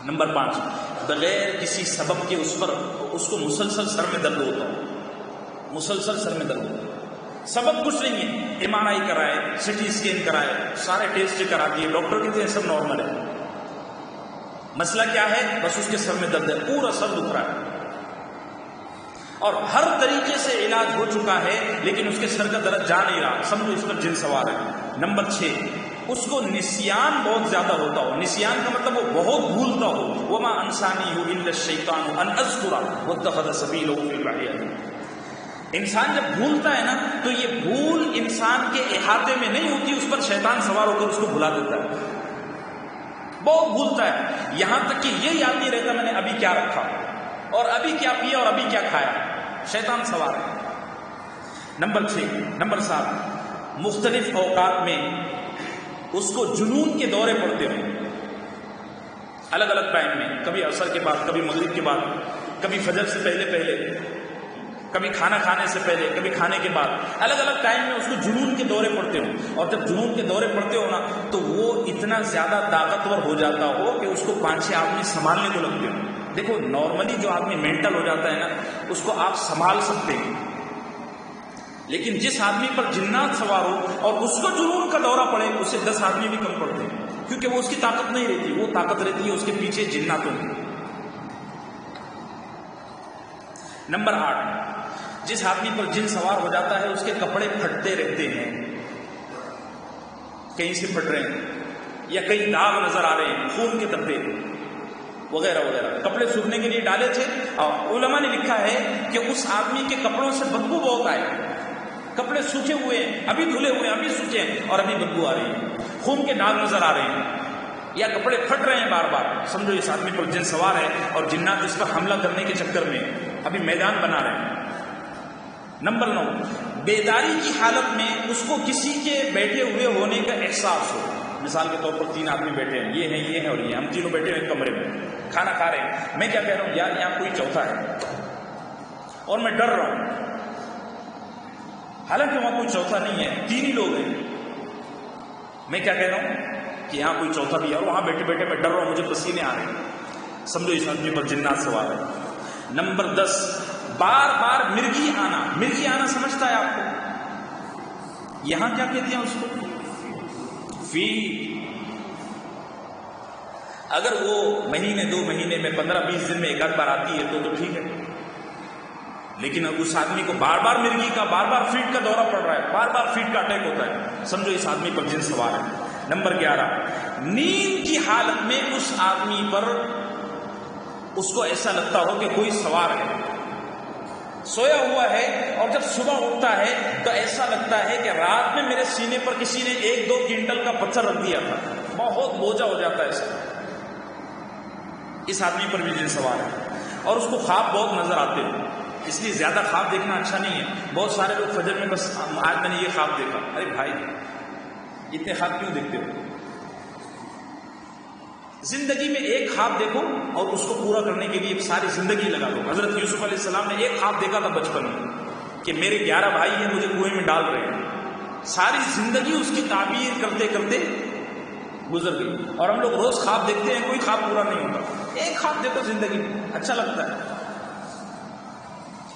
[SPEAKER 1] نمبر 5، بغیر کسی سبب کے اس کو مسلسل سر میں درد ہوتا ہو، مسلسل سر میں درد ہوتا ہے، سبب کچھ نہیں ہے، ایم آر آئی کرائے، سی ٹی اسکین کرائے، سارے ٹیسٹ کرا دیے، ڈاکٹر کہتے ہیں سب نارمل ہے، مسئلہ کیا ہے؟ بس اس کے سر میں درد ہے، پورا سر دکھ رہا ہے اور ہر طریقے سے علاج ہو چکا ہے لیکن اس کے سر کا درد جا نہیں رہا، سمجھو اس پر جن سوار ہے۔ نمبر 6، اس کو نسیان بہت زیادہ ہوتا ہو، نسیان کا مطلب وہ بہت بھولتا ہو، وما انسانی الا الشیطان ان اذکر واتخذ سبیلہ فی البحر۔ انسان جب بھولتا ہے نا تو یہ بھول انسان کے احاطے میں نہیں ہوتی، اس پر شیطان سوار ہو کر اس کو بھلا دیتا ہے، بہت بھولتا ہے، یہاں تک کہ یہ یاد نہیں رہتا میں نے ابھی کیا رکھا اور ابھی کیا پیا اور ابھی کیا کھایا، شیطان سوار ہے۔ نمبر 7، مختلف اوقات میں اس کو جنون کے دورے پڑتے ہوں، الگ الگ ٹائم میں، کبھی عصر کے بعد، کبھی مغرب کے بعد، کبھی فجر سے پہلے، کبھی کھانا کھانے سے پہلے، کبھی کھانے کے بعد، الگ الگ ٹائم میں اس کو جنون کے دورے پڑتے ہوں، اور جب جنون کے دورے پڑتے ہو نا تو وہ اتنا زیادہ طاقتور ہو جاتا ہو کہ اس کو 5-6 آدمی سنبھالنے کو لگتے ہو۔ دیکھو نارملی جو آدمی مینٹل ہو جاتا ہے نا اس کو آپ سنبھال سکتے ہیں، لیکن جس آدمی پر جنات سوار ہو اور اس کو جنون کا دورہ پڑے اسے 10 آدمی بھی کم پڑتے ہیں، کیونکہ وہ اس کی طاقت نہیں رہتی، وہ طاقت رہتی ہے اس کے پیچھے جناتوں کی۔ نمبر 8، جس آدمی پر جن سوار ہو جاتا ہے اس کے کپڑے پھٹتے رہتے ہیں، کہیں سے پھٹ رہے ہیں یا کئی داغ نظر آ رہے ہیں، خون کے دھبے وغیرہ وغیرہ۔ کپڑے سوکھنے کے لیے ڈالے تھے اور علماء نے لکھا ہے کہ اس آدمی کے کپڑوں سے بدبو بہت آئے، کپڑے سوکھے ہوئے ہیں، ابھی دھلے ہوئے ہیں، ابھی سوکھے ہیں اور ابھی بدبو آ رہی ہے، خون کے داغ نظر آ رہے ہیں یا کپڑے پھٹ رہے ہیں بار بار، سمجھو اس آدمی پر جن سوار ہے اور جنات اس پر حملہ کرنے کے چکر میں ابھی میدان بنا رہے ہیں۔ نمبر 9، بیداری کی حالت میں اس کو کسی کے بیٹھے ہوئے ہونے کا احساس ہو، مثال کے طور پر 3 آدمی بیٹھے ہیں، یہ ہیں اور یہ، ہم تینوں بیٹھے ہوئے کمرے میں کھانا کھا رہے ہیں، میں کیا کہہ رہا ہوں، یار یہاں کوئی چوتھا ہے اور میں ڈر رہا ہوں، حالانکہ وہاں کوئی چوتھا نہیں ہے، 3 ہی لوگ ہیں، میں کیا کہہ رہا ہوں کہ یہاں کوئی چوتھا بھی ہے اور وہاں بیٹھے بیٹھے میں ڈر رہا ہوں، مجھے پسینے آ رہے ہیں، سمجھو اس آدمی پر جنات سوار ہے۔ نمبر 10، بار بار مرغی آنا سمجھتا ہے آپ کو، یہاں کیا کہتے ہیں اس کو، اگر وہ مہینے 2 مہینے میں 15-20 دن میں ایک آدھ بار آتی ہے تو ٹھیک ہے، لیکن اس آدمی کو بار بار مرغی کا، بار بار فیٹ کا دورہ پڑ رہا ہے، بار بار فیٹ کا اٹیک ہوتا ہے، سمجھو اس آدمی پر جن سوار ہے۔ نمبر 11، نیند کی حالت میں اس آدمی پر اس کو ایسا لگتا ہو کہ کوئی سوار ہے، سویا ہوا ہے اور جب صبح اٹھتا ہے تو ایسا لگتا ہے کہ رات میں میرے سینے پر کسی نے 1-2 کوئنٹل کا پتھر رکھ دیا تھا، بہت بوجھا ہو جاتا ہے اس آدمی پر بھی جن سوار ہے، اور اس کو خواب بہت نظر آتے ہیں، اس لیے زیادہ خواب دیکھنا اچھا نہیں ہے۔ بہت سارے لوگ فجر میں بس آج میں نے یہ خواب دیکھا، ارے بھائی اتنے خواب کیوں دیکھتے ہو؟ زندگی میں ایک خواب دیکھو اور اس کو پورا کرنے کے لیے ساری زندگی لگا دو۔ حضرت یوسف علیہ السلام نے ایک خواب دیکھا تھا بچپن میں کہ میرے 11 بھائی ہیں مجھے کنویں میں ڈال رہے ہیں، ساری زندگی اس کی تعبیر کرتے کرتے گزر گئی، اور ہم لوگ روز خواب دیکھتے ہیں، کوئی خواب پورا نہیں ہوتا۔ ایک خواب دیکھو زندگی میں، اچھا لگتا ہے،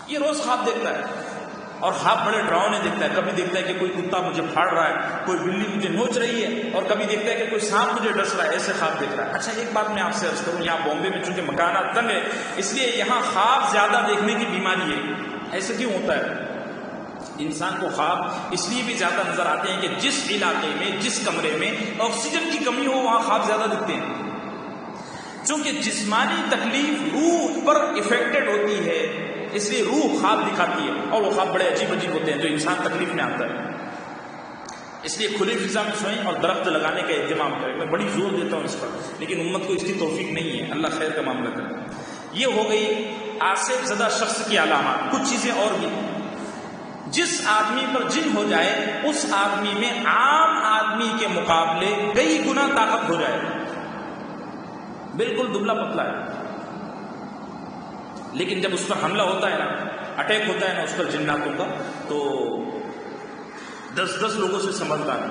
[SPEAKER 1] یہ روز خواب دیکھتا ہے اور خواب بڑے ڈراؤنے دیکھتا ہے، کبھی دیکھتا ہے کہ کوئی کتا مجھے پھاڑ رہا ہے، کوئی بلی مجھے نوچ رہی ہے، اور کبھی دیکھتا ہے کہ کوئی سانپ مجھے ڈس رہا ہے، ایسے خواب دیکھ رہا ہے۔ اچھا ایک بات میں آپ سے عرض کروں، یہاں بامبے میں چونکہ مکانات تنگ ہے اس لیے یہاں خواب زیادہ دیکھنے کی بیماری ہے۔ ایسے کیوں ہوتا ہے؟ انسان کو خواب اس لیے بھی زیادہ نظر آتے ہیں کہ جس علاقے میں، جس کمرے میں آکسیجن کی کمی ہو وہاں خواب زیادہ دکھتے ہیں، چونکہ جسمانی تکلیف روح پر افیکٹڈ ہوتی ہے، اس لیے روح خواب دکھاتی ہے، اور وہ خواب بڑے عجیب عجیب ہوتے ہیں جو انسان تکلیف میں آتا ہے۔ اس لیے کھلی فضا میں سوئیں اور درخت لگانے کا اہتمام کریں، میں بڑی زور دیتا ہوں اس پر، لیکن امت کو اس کی توفیق نہیں ہے، اللہ خیر کا معاملہ کرے۔ یہ ہو گئی آصف زدہ شخص کی علامات۔ کچھ چیزیں اور بھی، جس آدمی پر جن ہو جائے اس آدمی میں عام آدمی کے مقابلے کئی گنا طاقت ہو جائے، بالکل دبلا پتلا ہے، لیکن جب اس پر حملہ ہوتا ہے نا اٹیک ہوتا ہے نا اس پر جناتوں کا، تو 10 لوگوں سے سنبھلتا ہے،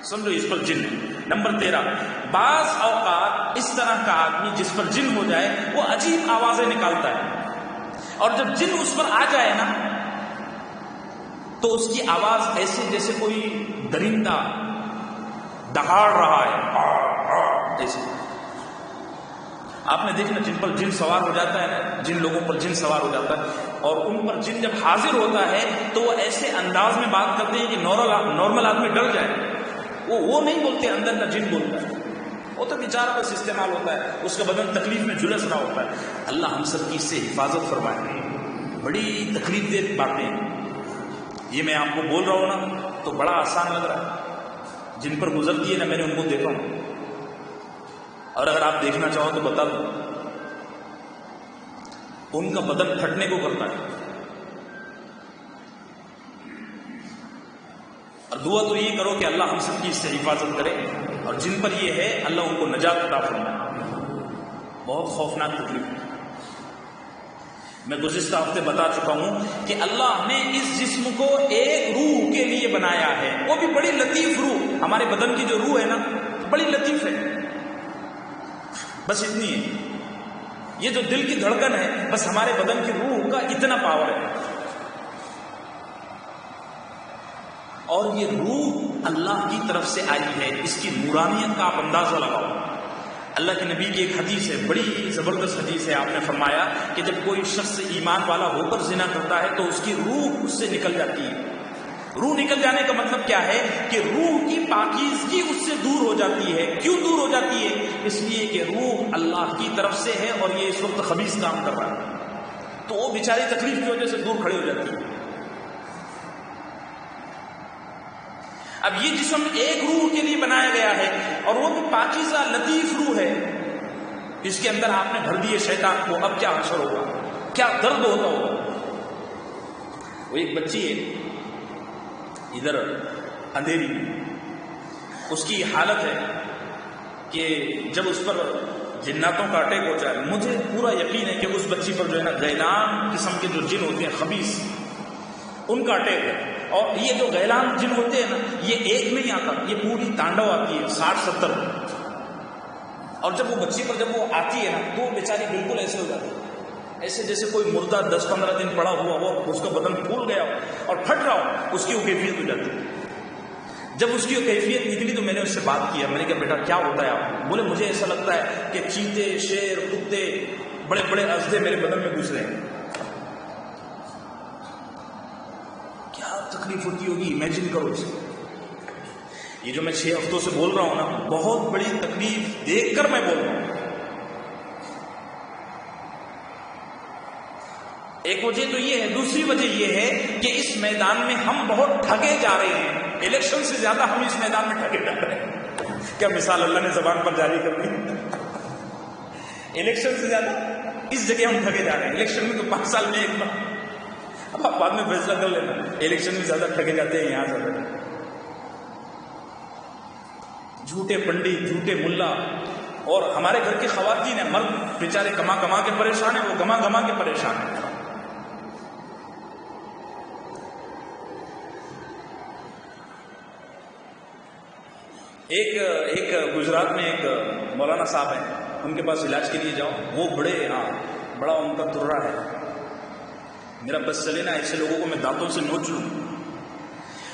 [SPEAKER 1] سمجھو اس پر جن ہے۔ نمبر 13، بعض اوقات اس طرح کا آدمی جس پر جن ہو جائے وہ عجیب آوازیں نکالتا ہے، اور جب جن اس پر آ جائے نا تو اس کی آواز ایسے جیسے کوئی درندہ دہاڑ رہا ہے ایسے۔ آپ نے دیکھنا جن پر جن سوار ہو جاتا ہے نا، جن لوگوں پر جن سوار ہو جاتا ہے اور ان پر جن جب حاضر ہوتا ہے تو وہ ایسے انداز میں بات کرتے ہیں کہ نارمل آدمی ڈر جائے۔ وہ نہیں بولتے، اندر کا جن بولتا ہے، وہ تو بیچارہ بس استعمال ہوتا ہے، اس کا بدن تکلیف میں جھلس رہا ہوتا ہے۔ اللہ ہم سب کی اس سے حفاظت فرمائے۔ بڑی تکلیف دہ باتیں یہ میں آپ کو بول رہا ہوں نا تو بڑا آسان لگ رہا ہے، جن پر گزرتی ہے نا میں نے ان کو دیکھا ہوں، اور اگر آپ دیکھنا چاہو تو بتا دوں، ان کا بدن پھٹنے کو کرتا ہے۔ اور دعا تو یہ کرو کہ اللہ ہم سب کی اس سے حفاظت کرے، اور جن پر یہ ہے اللہ ان کو نجات عطا فرمائے۔ بہت خوفناک تکلیف ہے۔ میں گزشتہ ہفتے بتا چکا ہوں کہ اللہ نے اس جسم کو ایک روح کے لیے بنایا ہے، وہ بھی بڑی لطیف روح۔ ہمارے بدن کی جو روح ہے نا بڑی لطیف ہے، بس اتنی ہے۔ یہ جو دل کی دھڑکن ہے بس ہمارے بدن کی روح کا اتنا پاور ہے، اور یہ روح اللہ کی طرف سے آئی ہے۔ اس کی نورانیت کا آپ اندازہ لگاؤ۔ اللہ کے نبی کی ایک حدیث ہے، بڑی زبردست حدیث ہے۔ آپ نے فرمایا کہ جب کوئی شخص ایمان والا ہو کر زنا کرتا ہے تو اس کی روح اس سے نکل جاتی ہے۔ روح نکل جانے کا مطلب کیا ہے کہ روح کی پاکیزگی اس سے دور ہو جاتی ہے۔ کیوں دور ہو جاتی ہے؟ اس لیے کہ روح اللہ کی طرف سے ہے اور یہ اس وقت خبیث کام کر رہا ہے، تو وہ بیچاری تکلیف کی وجہ سے دور کھڑی ہو جاتی ہے۔ اب یہ جسم ایک روح کے لیے بنایا گیا ہے، اور وہ بھی پاکیزہ لطیف روح ہے۔ اس کے اندر آپ نے بھر دیے شیطان کو، اب کیا حشر ہوگا، کیا درد ہوتا ہوگا۔ وہ ایک بچی ہے ادھر اندھیری، اس کی حالت ہے کہ جب اس پر جناتوں کا اٹیک ہو جائے، مجھے پورا یقین ہے کہ اس بچی پر جو ہے نا غیلان قسم کے جو جن ہوتے ہیں خبیث، ان کا اٹیک ہے۔ اور یہ جو غیلان جن ہوتے ہیں نا یہ ایک نہیں آتا، یہ پوری تانڈو آتی ہے 60-70۔ اور جب وہ بچی پر جب وہ آتی ہے نا تو وہ بیچاری بالکل ایسے ہو جاتی ہے، ایسے جیسے کوئی مردہ 10-15 دن پڑا ہوا ہو، اس کا بدن پھول گیا اور پھٹ رہا ہو، اس کی وہ کیفیت ہو جاتی ہے۔ جب اس کی وہ کیفیت نکلی تو میں نے اس سے بات کیا، میں نے کہا بیٹا کیا ہوتا ہے آپ؟ بولے مجھے ایسا لگتا ہے کہ چیتے، شیر، کتے، بڑے بڑے اژدھے میرے بدن میں گھس رہے ہیں۔ کیا تکلیف ہوتی ہوگی، امیجن کرو اسے۔ یہ جو میں 6 ہفتوں سے بول رہا ہوں نا بہت بڑی تکلیف دیکھ کر میں بول رہا ہوں۔ ایک وجہ تو یہ ہے، دوسری وجہ یہ ہے کہ اس میدان میں ہم بہت ٹھگے جا رہے ہیں۔ الیکشن سے زیادہ ہم اس میدان میں ٹھگے جا رہے ہیں۔ کیا مثال اللہ نے زبان پر جاری کر دی؟ الیکشن سے زیادہ اس جگہ ہم ٹھگے جا رہے ہیں۔ الیکشن میں تو 5 سال میں ایک بار، اب آپ بعد میں فیصلہ کر لینا۔ الیکشن میں زیادہ ٹھگے جاتے ہیں یہاں زیادہ، جھوٹے پنڈت، جھوٹے ملا، اور ہمارے گھر کی خواتین ہیں، مرد بیچارے کما کما کے پریشان ہیں، وہ گما گما کے پریشان ہیں۔ ایک گجرات میں ایک مولانا صاحب ہیں، ان کے پاس علاج کے لیے جاؤ، وہ بڑا ان کا ترا ہے، میرا بس چلے نا ایسے لوگوں کو میں دانتوں سے نوچ لوں۔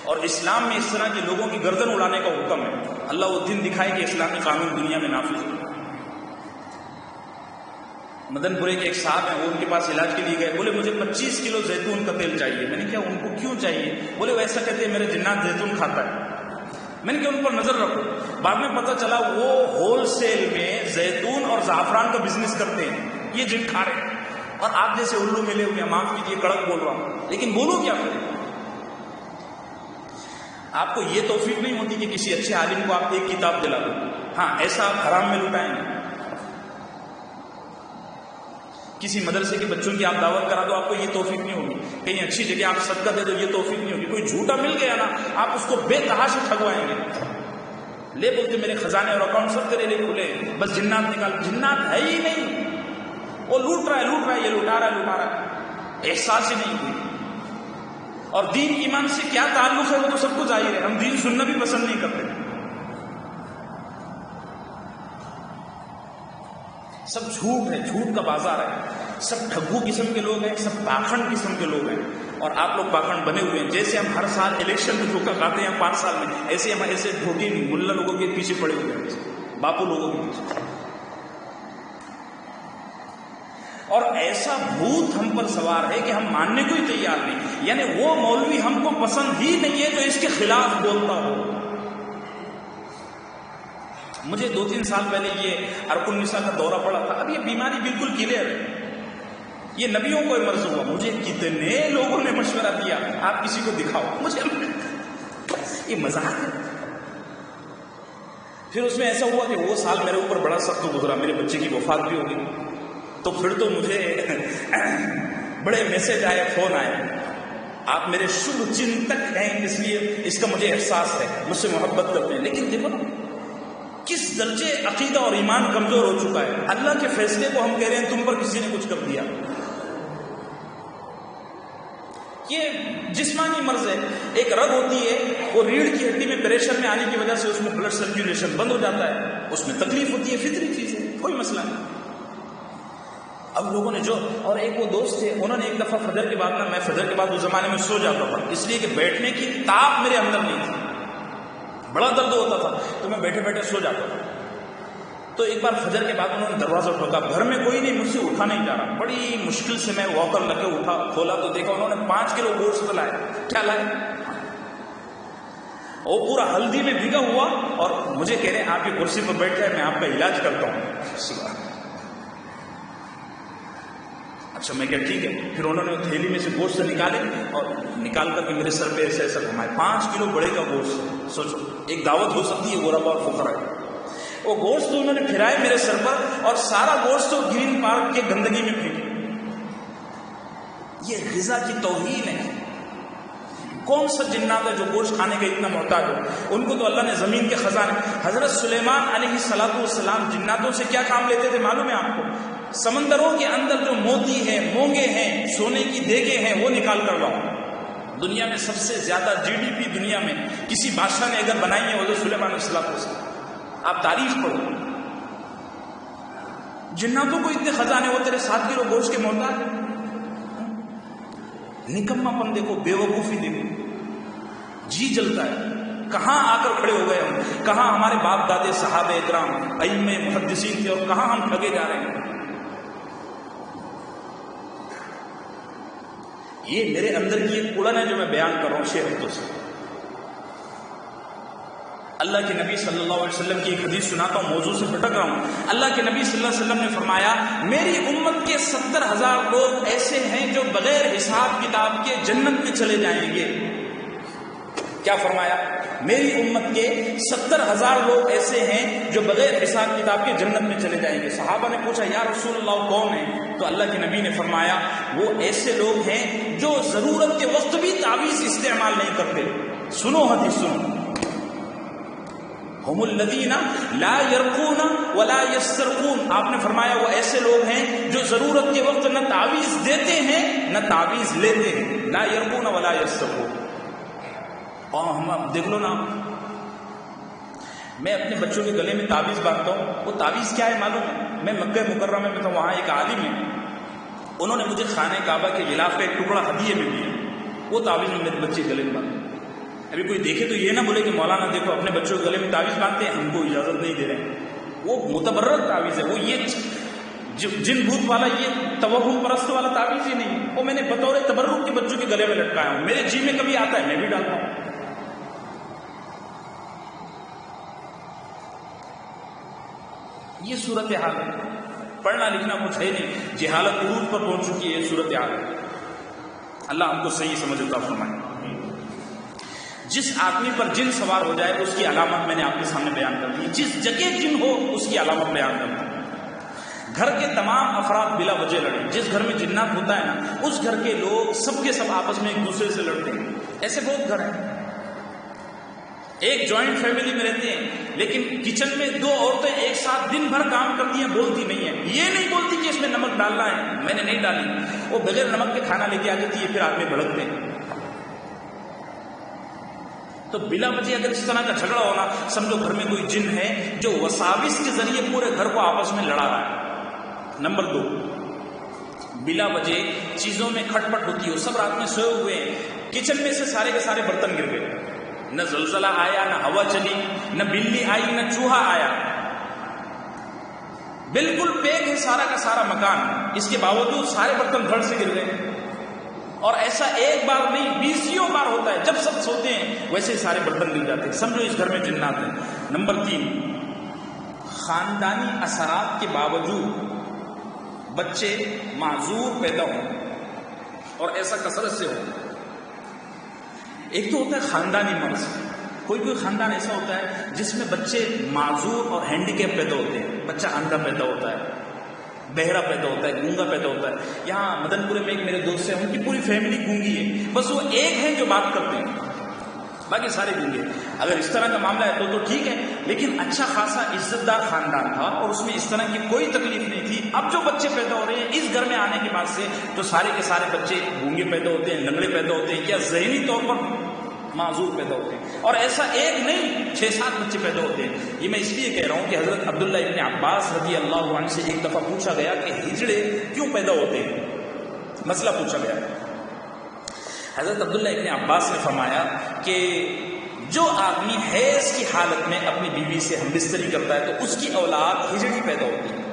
[SPEAKER 1] اور اسلام میں اس طرح کے لوگوں کی گردن اڑانے کا حکم ہے، اللہ وہ دن دکھائے کہ اسلامی قانون دنیا میں نافذ ہو۔ مدن پورے کے ایک صاحب ہیں، وہ ان کے پاس علاج کے لیے گئے، بولے مجھے 25 کلو زیتون کا تیل چاہیے۔ میں نے کہا ان کو کیوں چاہیے؟ بولے وہ ایسا کہتے ہیں میرے جنات زیتون کھاتا ہے۔ میں نے کہا ان پر نظر رکھو۔ بعد میں پتہ چلا وہ ہول سیل میں زیتون اور زعفران کا بزنس کرتے ہیں، یہ جن کھا رہے ہیں، اور آپ جیسے الو ملے ہوئے، معاف کیجیے کڑک بول رہا ہوں، لیکن بولو کیا کریں؟ آپ کو یہ توفیق نہیں ہوتی کہ کسی اچھے عالم کو آپ ایک کتاب دلا دو، ہاں ایسا آپ حرام میں لٹائیں گے۔ کسی مدرسے کے بچوں کی آپ دعوت کرا دو، آپ کو یہ توفیق نہیں ہوگی۔ کہیں اچھی جگہ آپ صدقہ دے دو، یہ توفیق نہیں ہوگی۔ کوئی جھوٹا مل گیا نا آپ اس کو بے تحاشا ٹھگوائیں گے، لے بولتے میرے خزانے اور اکاؤنٹ سب تیرے لیے کھلے، بس جنات نکال۔ جنات ہے ہی نہیں، وہ لوٹ رہا ہے، یہ لٹا رہا ہے۔ احساس ہی نہیں ہوئی. اور دین ایمان سے کیا تعلق ہے وہ تو سب کو ظاہر ہے. ہم دین سننا بھی پسند نہیں کرتے. سب جھوٹ ہے, جھوٹ کا بازار ہے. سب ٹھگو قسم کے لوگ ہیں, سب پاکھنڈ قسم کے لوگ ہیں. اور آپ لوگ پاکھنڈ بنے ہوئے ہیں. جیسے ہم ہر سال الیکشن میں دھوکہ کھاتے ہیں 5 سال میں, ایسے ہم ایسے دھوکے ملا لوگوں کے پیچھے پڑے ہوئے ہیں, باپو لوگوں کے پیچھے. اور ایسا بھوت ہم پر سوار ہے کہ ہم ماننے کو ہی تیار نہیں. یعنی وہ مولوی ہم کو پسند ہی نہیں ہے جو اس کے خلاف بولتا ہو. مجھے 2-3 سال پہلے یہ ارک النساء کا دورہ پڑا تھا. اب یہ بیماری بالکل کلیئر ہے, یہ نبیوں کو مرض ہوا. مجھے کتنے لوگوں نے مشورہ دیا آپ کسی کو دکھاؤ. مجھے یہ مذاق ہے. پھر اس میں ایسا ہوا کہ وہ سال میرے اوپر بڑا سخت گزرا, میرے بچے کی وفات بھی ہو گئی. تو پھر تو مجھے بڑے میسج آئے, فون آئے, آپ میرے شبھ چنتک ہیں اس لیے اس کا مجھے احساس ہے, مجھ سے محبت کرتے ہیں. لیکن دیکھو نا کس درجے عقیدہ اور ایمان کمزور ہو چکا ہے. اللہ کے فیصلے کو ہم کہہ رہے ہیں تم پر کسی نے کچھ کر دیا. یہ جسمانی مرض ہے. ایک رگ ہوتی ہے, وہ ریڑھ کی ہڈی میں پریشر میں آنے کی وجہ سے اس میں بلڈ سرکولیشن بند ہو جاتا ہے, اس میں تکلیف ہوتی ہے, فطری چیز ہے, کوئی مسئلہ نہیں. اب لوگوں نے جو, اور ایک وہ دوست تھے, انہوں نے ایک دفعہ فجر کے بعد نا, میں فجر کے بعد اس زمانے میں سو جاتا تھا اس لیے کہ بیٹھنے کی طاقت میرے اندر نہیں تھی, بڑا درد ہوتا تھا, تو میں بیٹھے بیٹھے سو جاتا تھا. تو ایک بار فجر کے بعد انہوں نے دروازہ ٹھوکا, گھر میں کوئی نہیں, مجھ سے اٹھا نہیں جا رہا. بڑی مشکل سے میں واکر لگ کے اٹھا, کھولا تو دیکھا انہوں نے 5 کلو گوشت لائے. کیا لائے؟ وہ پورا ہلدی میں بھیگا ہوا, اور مجھے کہہ رہے ہیں آپ کی کرسی پر بیٹھ جائے, میں آپ کا علاج کرتا ہوں. اچھا میں کہا ٹھیک ہے. پھر انہوں نے تھیلی میں سے گوشت نکالے اور نکال کر کے میرے سر پہ ایسے ایسا گھمائے. 5 کلو بڑے کا گوشت, سوچو ایک دعوت ہو سکتی ہے غربا اور فقراء. وہ گوشت انہوں نے پھرائے میرے سر پر, اور سارا گوشت تو گرین پارک کے گندگی میں پھینکے. یہ غذا کی توہین ہے. کون سا جنات ہے جو گوشت کھانے کا اتنا محتاج ہو؟ ان کو تو اللہ نے زمین کے خزانے. حضرت سلیمان علیہ السلام جناتوں سے کیا کام لیتے تھے معلوم ہے آپ کو؟ سمندروں کے اندر جو موتی ہیں, مونگے ہیں, سونے کی دیگیں ہیں, وہ نکال کر لاؤ. دنیا میں سب سے زیادہ GDP دنیا میں کسی بادشاہ نے اگر بنائی ہے حضرت سلیمان علیہ السلام. آپ تاریخ پڑھو, جناتوں کو اتنے خزانے, وہ تیرے 7 کلو گوشت کے محتاج. نکما پن دیکھو, بیوقوفی دیکھو, جی جلتا ہے. کہاں آ کر کھڑے ہو گئے ہم, کہاں ہمارے باپ دادے صحابہ اکرام ائمہ محدثین تھے, اور کہاں ہم ٹھگے جا رہے ہیں. یہ میرے اندر کی ایک اڑن ہے جو میں بیان کر رہا ہوں 6 ہفتوں سے. اللہ کے نبی صلی اللہ علیہ وسلم کی ایک حدیث سناتا ہوں, موضوع سے بھٹک رہا ہوں. اللہ کے نبی صلی اللہ علیہ وسلم نے فرمایا, میری امت کے 70,000 لوگ ایسے ہیں جو بغیر حساب کتاب کے جنت میں چلے جائیں گے. کیا فرمایا؟ میری امت کے 70,000 لوگ ایسے ہیں جو بغیر حساب کتاب کے جنت میں چلے جائیں گے. صحابہ نے پوچھا یا رسول اللہ کون ہیں؟ تو اللہ کے نبی نے فرمایا وہ ایسے لوگ ہیں جو ضرورت کے وقت بھی تعویذ استعمال نہیں کرتے. سنو حدیث سنو, ہم الذین لا یرقون ولا یسترقون. آپ نے فرمایا وہ ایسے لوگ ہیں جو ضرورت کے وقت نہ تعویذ دیتے ہیں نہ تعویذ لیتے ہیں. لا یرقون ولا یسترقون. اور ہم دیکھ لو نا, میں اپنے بچوں کے گلے میں تعویذ باندھتا ہوں. وہ تعویذ کیا ہے معلوم ہے؟ میں مکہ مکرمہ میں تھا, وہاں ایک عالم ہے, انہوں نے مجھے خانہ کعبہ کے غلاف کا ایک ٹکڑا ہدیے میں دیا. وہ تعویذ میں میرے بچے گلے میں باندھے. ابھی کوئی دیکھے تو یہ نہ بولے کہ مولانا دیکھو اپنے بچوں کے گلے میں تعویذ باندھتے ہیں, ہم کو اجازت نہیں دے رہے ہیں. وہ متبرر تعویذ ہے. وہ یہ جن بھوت والا, یہ توہم پرست والا تعویذ ہی نہیں. وہ میں نے بطور تبرک کے بچوں کے گلے میں لٹکایا ہوں. میرے جی میں کبھی آتا ہے میں بھی ڈالتا ہوں. یہ صورتحال ہے. پڑھنا لکھنا کچھ ہے نہیں, جہالت عروج پر پہنچ چکی ہے. یہ صورتحال ہے. اللہ ہم کو صحیح سمجھ عطا فرمائے. جس آدمی پر جن سوار ہو جائے اس کی علامت میں نے آپ کے سامنے بیان کر دی. جس جگہ جن ہو اس کی علامت بیان کر دی. گھر کے تمام افراد بلا وجہ لڑے. جس گھر میں جنات ہوتا ہے نا, اس گھر کے لوگ سب کے سب آپس میں ایک دوسرے سے لڑتے ہیں. ایسے بہت گھر ہیں. ایک جوائنٹ فیملی میں رہتے ہیں لیکن کچن میں دو عورتیں ایک ساتھ دن بھر کام کرتی ہیں، بولتی نہیں ہیں، یہ نہیں بولتی کہ اس میں نمک ڈالنا ہے، میں نے نہیں ڈالی، وہ بغیر نمک کے کھانا لے کے آ جاتی ہے، پھر آدمی بھڑکتے ہیں۔ تو بلا وجہ اگر اس طرح کا جھگڑا ہونا، سمجھو گھر میں کوئی جن ہے جو وساوس کے ذریعے پورے گھر کو آپس میں لڑا رہا ہے۔ نمبر 2، بلا وجہ چیزوں میں کھٹ پٹ ہوتی ہو، سب رات میں سوئے ہوئے ہیں، کچن میں سے سارے کے سارے برتن گر گئے، نہ زلزلہ آیا، نہ ہوا چلی، نہ بلی آئی، نہ چوہا آیا، بالکل پیک ہے سارا کا سارا مکان، اس کے باوجود سارے برتن دھڑ سے گر گئے۔ اور ایسا ایک بار نہیں 20 بار ہوتا ہے، جب سب سوتے ہیں ویسے ہی سارے برتن گر جاتے ہیں، سمجھو اس گھر میں جنات ہیں۔ نمبر 3، خاندانی اثرات کے باوجود بچے معذور پیدا ہوں اور ایسا کثرت سے ہو۔ ایک تو ہوتا ہے خاندانی مرض، کوئی خاندان ایسا ہوتا ہے جس میں بچے معذور اور ہینڈیکیپ پیدا ہوتے ہیں، بچہ اندھا پیدا ہوتا ہے، بہرا پیدا ہوتا ہے، گونگا پیدا ہوتا ہے۔ یہاں مدن پورے میں ایک میرے دوست ہیں، ان کی پوری فیملی گونگی ہے، بس وہ ایک ہیں جو بات کرتے ہیں، باقی سارے گونگے۔ اگر اس طرح کا معاملہ ہے تو ٹھیک ہے، لیکن اچھا خاصا عزت دار خاندان تھا اور اس میں اس طرح کی کوئی تکلیف نہیں تھی۔ اب جو بچے پیدا ہو رہے ہیں اس گھر میں آنے کے بعد سے، تو سارے کے سارے بچے گونگے پیدا ہوتے ہیں، لنگڑے پیدا ہوتے ہیں، یا ذہنی طور پر معذور پیدا ہوتے ہیں، اور ایسا ایک نہیں 6-7 بچے پیدا ہوتے ہیں۔ یہ میں اس لیے کہہ رہا ہوں کہ حضرت عبداللہ ابن عباس رضی اللہ عنہ سے ایک دفعہ پوچھا گیا کہ ہجڑے کیوں پیدا ہوتے ہیں، مسئلہ پوچھا گیا۔ حضرت عبداللہ ابن عباس نے فرمایا کہ جو آدمی حیض کی حالت میں اپنی بیوی سے ہم بستری کرتا ہے تو اس کی اولاد ہجڑی پیدا ہوتی ہے۔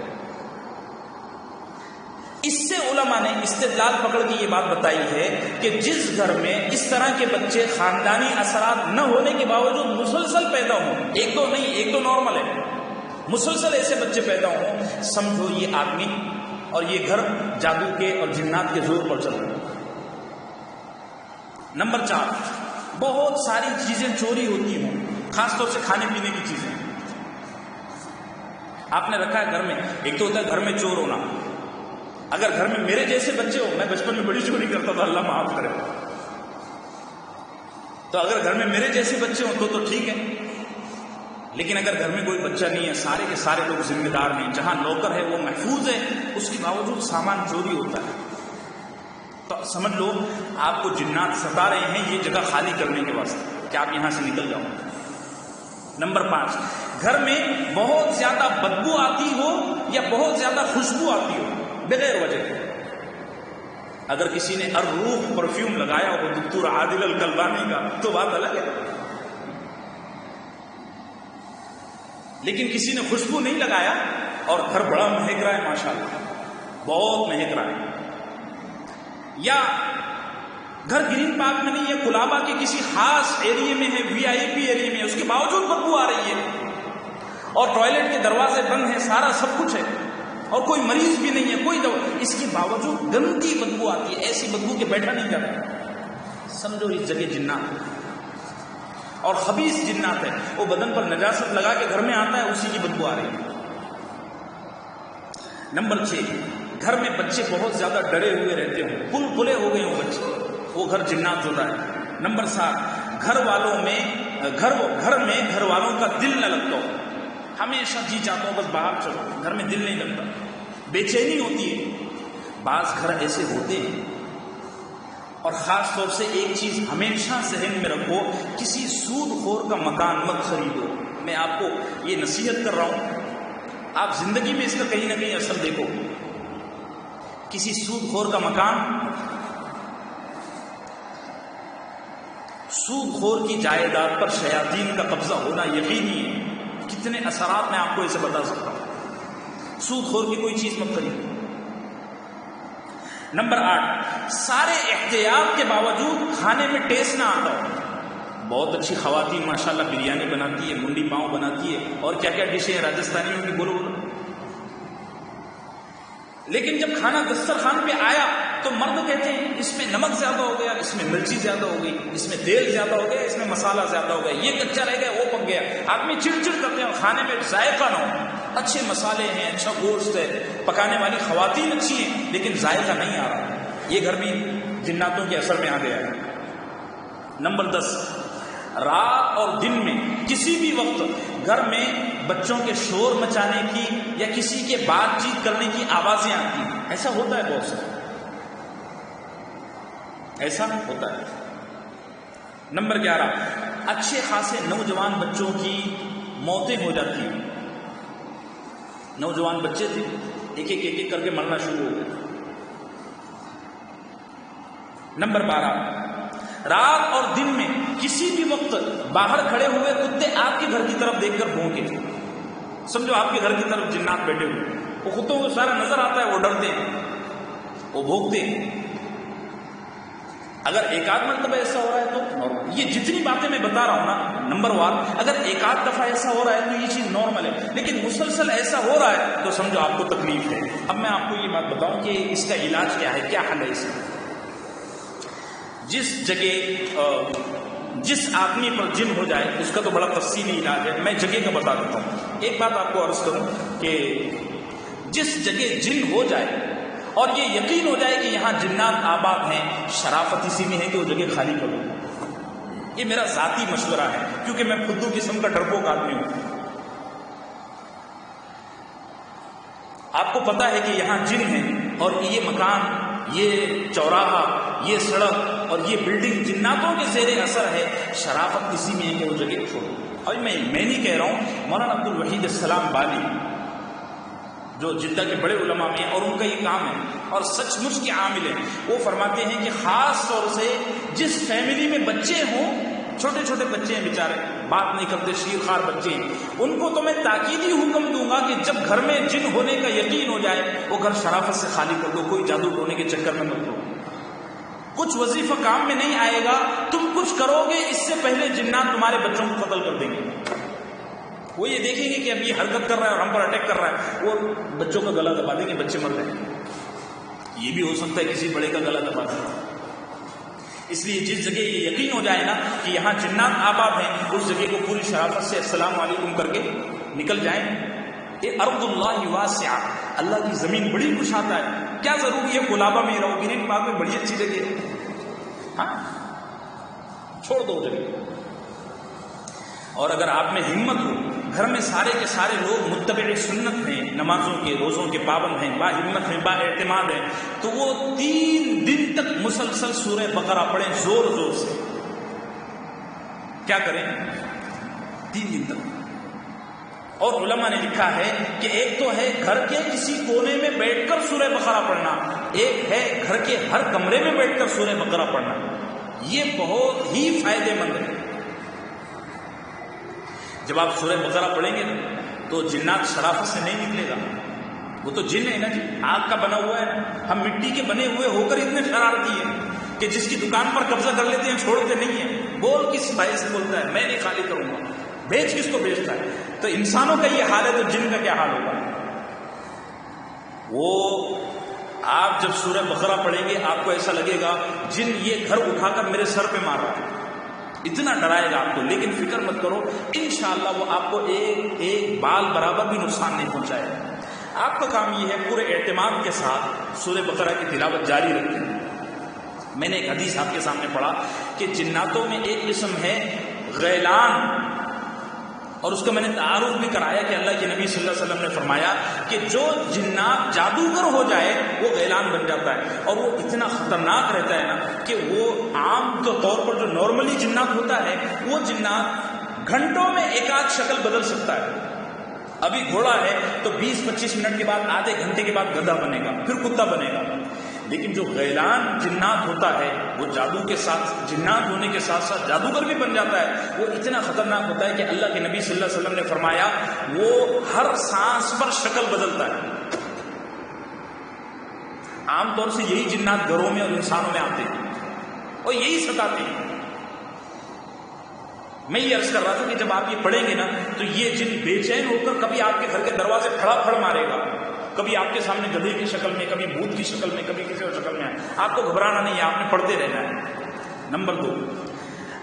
[SPEAKER 1] اس سے علماء نے استدلال پکڑ کے یہ بات بتائی ہے کہ جس گھر میں اس طرح کے بچے خاندانی اثرات نہ ہونے کے باوجود مسلسل پیدا ہوں، ایک دو نہیں، ایک تو نارمل ہے، مسلسل ایسے بچے پیدا ہوں، سمجھو یہ آدمی اور یہ گھر جادو کے اور جنات کے زور پر چل رہا ہے۔ نمبر 4، بہت ساری چیزیں چوری ہوتی ہوں، خاص طور سے کھانے پینے کی چیزیں آپ نے رکھا ہے گھر میں۔ ایک تو ہوتا ہے گھر میں چور ہونا، اگر گھر میں میرے جیسے بچے ہو، میں بچپن میں بڑی چوری کرتا تھا، اللہ معاف کرے، تو اگر گھر میں میرے جیسے بچے ہوں تو ٹھیک ہے، لیکن اگر گھر میں کوئی بچہ نہیں ہے، سارے کے سارے لوگ ذمہ دار نہیں، جہاں نوکر ہے وہ محفوظ ہے، اس کے باوجود سامان چوری ہوتا ہے، تو سمجھ لو آپ کو جنات ستا رہے ہیں یہ جگہ خالی کرنے کے واسطے کہ آپ یہاں سے نکل جاؤ۔ نمبر 5، گھر میں بہت زیادہ بدبو آتی ہو یا بہت زیادہ خوشبو آتی ہو بغیر وجہ۔ اگر کسی نے الروح پرفیوم لگایا ہو دکتور عادل الکلبانی کا تو بات الگ ہے، لیکن کسی نے خوشبو نہیں لگایا اور گھر بڑا مہک رہا ہے، ماشاءاللہ بہت مہک رہا ہے، یا گھر گرین پارک میں نہیں ہے، کلابا کے کسی خاص ایریے میں ہے، VIP ایریے میں ہے، اس کے باوجود بدبو آ رہی ہے، اور ٹوائلٹ کے دروازے بند ہیں، سارا سب کچھ ہے، اور کوئی مریض بھی نہیں ہے، کوئی دوا، اس کے باوجود گندی بدبو آتی ہے، ایسی بدبو کے بیٹھا نہیں جاتا، سمجھو اس جگہ جنات اور خبیث جنات ہے، وہ بدن پر نجاست لگا کے گھر میں آتا ہے، اسی کی بدبو آ رہی ہے۔ نمبر 6، گھر میں بچے بہت زیادہ ڈرے ہوئے رہتے ہوں، پلے ہو گئے ہوں بچے، وہ گھر جنات ہوتا ہے۔ نمبر 7، گھر میں گھر والوں کا دل نہ لگتا ہو، ہمیشہ جی چاہتا ہو بس باہر چلو، گھر میں دل نہیں لگتا، بے چینی ہوتی ہے۔ بعض گھر ایسے ہوتے ہیں، اور خاص طور سے ایک چیز ہمیشہ ذہن میں رکھو، کسی سود خور کا مکان مت خریدو۔ میں آپ کو یہ نصیحت کر رہا ہوں، آپ زندگی میں اس کا کہیں نہ کہیں اثر دیکھو۔ کسی سود خور کا مکان، سود خور کی جائیداد پر شیاطین کا قبضہ ہونا یقینی ہے۔ کتنے اثرات میں آپ کو اسے بتا سکتا ہوں۔ سود خور کی کوئی چیز مت خریدو۔ نمبر 8، سارے احتیاط کے باوجود کھانے میں ٹیسٹ نہ آتا ہو۔ بہت اچھی خواتین ماشاءاللہ بریانی بناتی ہے، منڈی پاؤں بناتی ہے، اور کیا کیا ڈشیں ہیں راجستھانیوں کی، بولو، لیکن جب کھانا دسترخوان پہ آیا تو مرد کہتے ہیں اس میں نمک زیادہ ہو گیا، اس میں مرچی زیادہ ہو گئی، اس میں تیل زیادہ ہو گیا، اس میں مسالہ زیادہ ہو گیا، یہ کچا رہ گیا، وہ پک گیا۔ آدمی چڑ کرتے ہیں، کھانے میں ذائقہ نہ ہو، اچھے مسالے ہیں، اچھا گوشت ہے، پکانے والی خواتین اچھی ہیں، لیکن ذائقہ نہیں آ رہا، یہ گھر بھی جناتوں کے اثر میں آ گیا ہے۔ نمبر 10، رات اور دن میں کسی بھی وقت گھر میں بچوں کے شور مچانے کی یا کسی کے بات چیت کرنے کی آوازیں آتی ہیں. ایسا ہوتا ہے بہت سا، ایسا ہوتا ہے. نمبر 11، اچھے خاصے نوجوان بچوں کی موتیں ہو جاتی ہیں. نوجوان بچے تھے، ایک ایک کر کے مرنا شروع ہو گئے. نمبر 12، رات اور دن میں کسی بھی وقت باہر کھڑے ہوئے کتے آپ کے گھر کی طرف دیکھ کر بھونکے. سمجھو آپ کے گھر کی طرف جنات بیٹھے ہوئے، وہ کتوں کو سارا نظر آتا ہے، وہ ڈرتے ہیں، وہ بھونکتے ہیں. اگر ایک آدھ مرتبہ ایسا ہو رہا ہے تو یہ جتنی باتیں میں بتا رہا ہوں نا نمبر 1، اگر ایک آدھ دفعہ ایسا ہو رہا ہے تو یہ چیز نارمل ہے، لیکن مسلسل ایسا ہو رہا ہے تو سمجھو آپ کو تکلیف ہے. اب میں آپ کو یہ بات بتاؤں کہ اس کا علاج کیا ہے، کیا حل ہے اس کا. جس جگہ جس آدمی پر جن ہو جائے اس کا تو بڑا تفصیلی علاج ہے، میں جگہ کا بتا دیتا ہوں. ایک بات آپ کو عرض کروں کہ جس جگہ جن ہو جائے اور یہ یقین ہو جائے کہ یہاں جنات آباد ہیں، شرافت اسی میں ہے کہ وہ جگہ خالی کرو. یہ میرا ذاتی مشورہ ہے کیونکہ میں خدو قسم کا ڈرپوک آدمی ہوں. آپ کو پتا ہے کہ یہاں جن ہیں اور یہ مکان، یہ چوراہا، یہ سڑک اور یہ بلڈنگ جناتوں کے زیر اثر ہے، شرافت اسی میں ہے کہ وہ جگہ چھوڑو. اور میں نہیں کہہ رہا ہوں، مولانا عبد الوحید السلام بالی جو جدہ کے بڑے علماء میں ہیں اور ان کا یہ کام ہے اور سچ مچ کے عامل ہیں، وہ فرماتے ہیں کہ خاص طور سے جس فیملی میں بچے ہوں، چھوٹے چھوٹے بچے ہیں بیچارے، بات نہیں کرتے، شیرخوار بچے ہیں، ان کو تو میں تاکیدی حکم دوں گا کہ جب گھر میں جن ہونے کا یقین ہو جائے وہ گھر شرافت سے خالی کر دو. کوئی جادو ٹونے کے چکر میں مت دو. کچھ وظیفہ کام میں نہیں آئے گا، تم کچھ کرو گے اس سے پہلے جنات تمہارے بچوں کو قتل کر دیں گے. وہ یہ دیکھیں گے کہ اب یہ حرکت کر رہا ہے اور ہم پر اٹیک کر رہا ہے، وہ بچوں کا گلا دبا دیں گے، بچے مر جائیں گے. یہ بھی ہو سکتا ہے کسی بڑے کا گلا دبا دیں. اس لیے جس جگہ یہ یقین ہو جائے نا کہ یہاں جنات آباد ہیں، اس جگہ کو پوری شرافت سے السلام علیکم کر کے نکل جائیں. یہ ارض اللہ واسعہ، اللہ کی زمین بڑی کشادہ ہے. کیا ضروری ہے کولابا میں رہو، گرین پارک میں بڑی اچھی جگہ ہے، ہاں چھوڑ دو جگہ. اور اگر آپ میں ہمت ہو، گھر میں سارے کے سارے لوگ متبع سنت ہیں، نمازوں کے روزوں کے پابند ہیں، با ہمت ہیں، با اعتماد ہیں، تو وہ 3 دن تک مسلسل سورہ بقرہ پڑھیں زور زور سے. کیا کریں 3 دن تک؟ اور علماء نے لکھا ہے کہ ایک تو ہے گھر کے کسی کونے میں بیٹھ کر سورہ بقرہ پڑھنا، ایک ہے گھر کے ہر کمرے میں بیٹھ کر سورہ بقرہ پڑھنا. یہ بہت ہی فائدے مند ہے. جب آپ سورہ بقرہ پڑھیں گے تو جنات شرافت سے نہیں نکلے گا. وہ تو جن ہے نا جی، آگ کا بنا ہوا ہے. ہم مٹی کے بنے ہوئے ہو کر اتنے شرارتی ہیں کہ جس کی دکان پر قبضہ کر لیتے ہیں چھوڑتے نہیں ہیں. بول کس بھائی سے بولتا ہے میں نہیں خالی کروں گا، بیچ کس کو بیچتا ہے. تو انسانوں کا یہ حال ہے تو جن کا کیا حال ہوگا. وہ آپ جب سورہ بقرہ پڑھیں گے آپ کو ایسا لگے گا جن یہ گھر اٹھا کر میرے سر پہ مار رہا ہے، اتنا ڈرائے گا آپ کو. لیکن فکر مت کرو، انشاءاللہ وہ آپ کو ایک بال برابر بھی نقصان نہیں پہنچائے گا. آپ کا کام یہ ہے پورے اعتماد کے ساتھ سورہ بقرہ کی تلاوت جاری رکھیں. میں نے ایک حدیث آپ کے سامنے پڑھا کہ جناتوں میں ایک قسم ہے غیلان، اور اس کا میں نے تعارف بھی کرایا کہ اللہ کے نبی صلی اللہ علیہ وسلم نے فرمایا کہ جو جنات جادوگر ہو جائے وہ غیلان بن جاتا ہے. اور وہ اتنا خطرناک رہتا ہے نا کہ وہ عام طور پر جو نارملی جنات ہوتا ہے وہ جنات گھنٹوں میں ایک آدھ شکل بدل سکتا ہے. ابھی گھوڑا ہے تو 20-25 منٹ کے بعد، آدھے گھنٹے کے بعد گدھا بنے گا، پھر کتا بنے گا. لیکن جو غیلان جنات ہوتا ہے وہ جادو کے ساتھ، جنات ہونے کے ساتھ ساتھ جادوگر بھی بن جاتا ہے. وہ اتنا خطرناک ہوتا ہے کہ اللہ کے نبی صلی اللہ علیہ وسلم نے فرمایا وہ ہر سانس پر شکل بدلتا ہے. عام طور سے یہی جنات گھروں میں اور انسانوں میں آتے ہیں اور یہی ستاتے ہیں. میں یہ عرض کر رہا تھا کہ جب آپ یہ پڑھیں گے نا تو یہ جن بے چین ہو کر کبھی آپ کے گھر کے دروازے پھڑا پھڑ مارے گا، کبھی آپ کے سامنے گدھے کی شکل میں، کبھی بھوت کی شکل میں، کبھی کسی اور شکل میں. آپ کو گھبرانا نہیں ہے، آپ نے پڑھتے رہنا ہے. نمبر 2،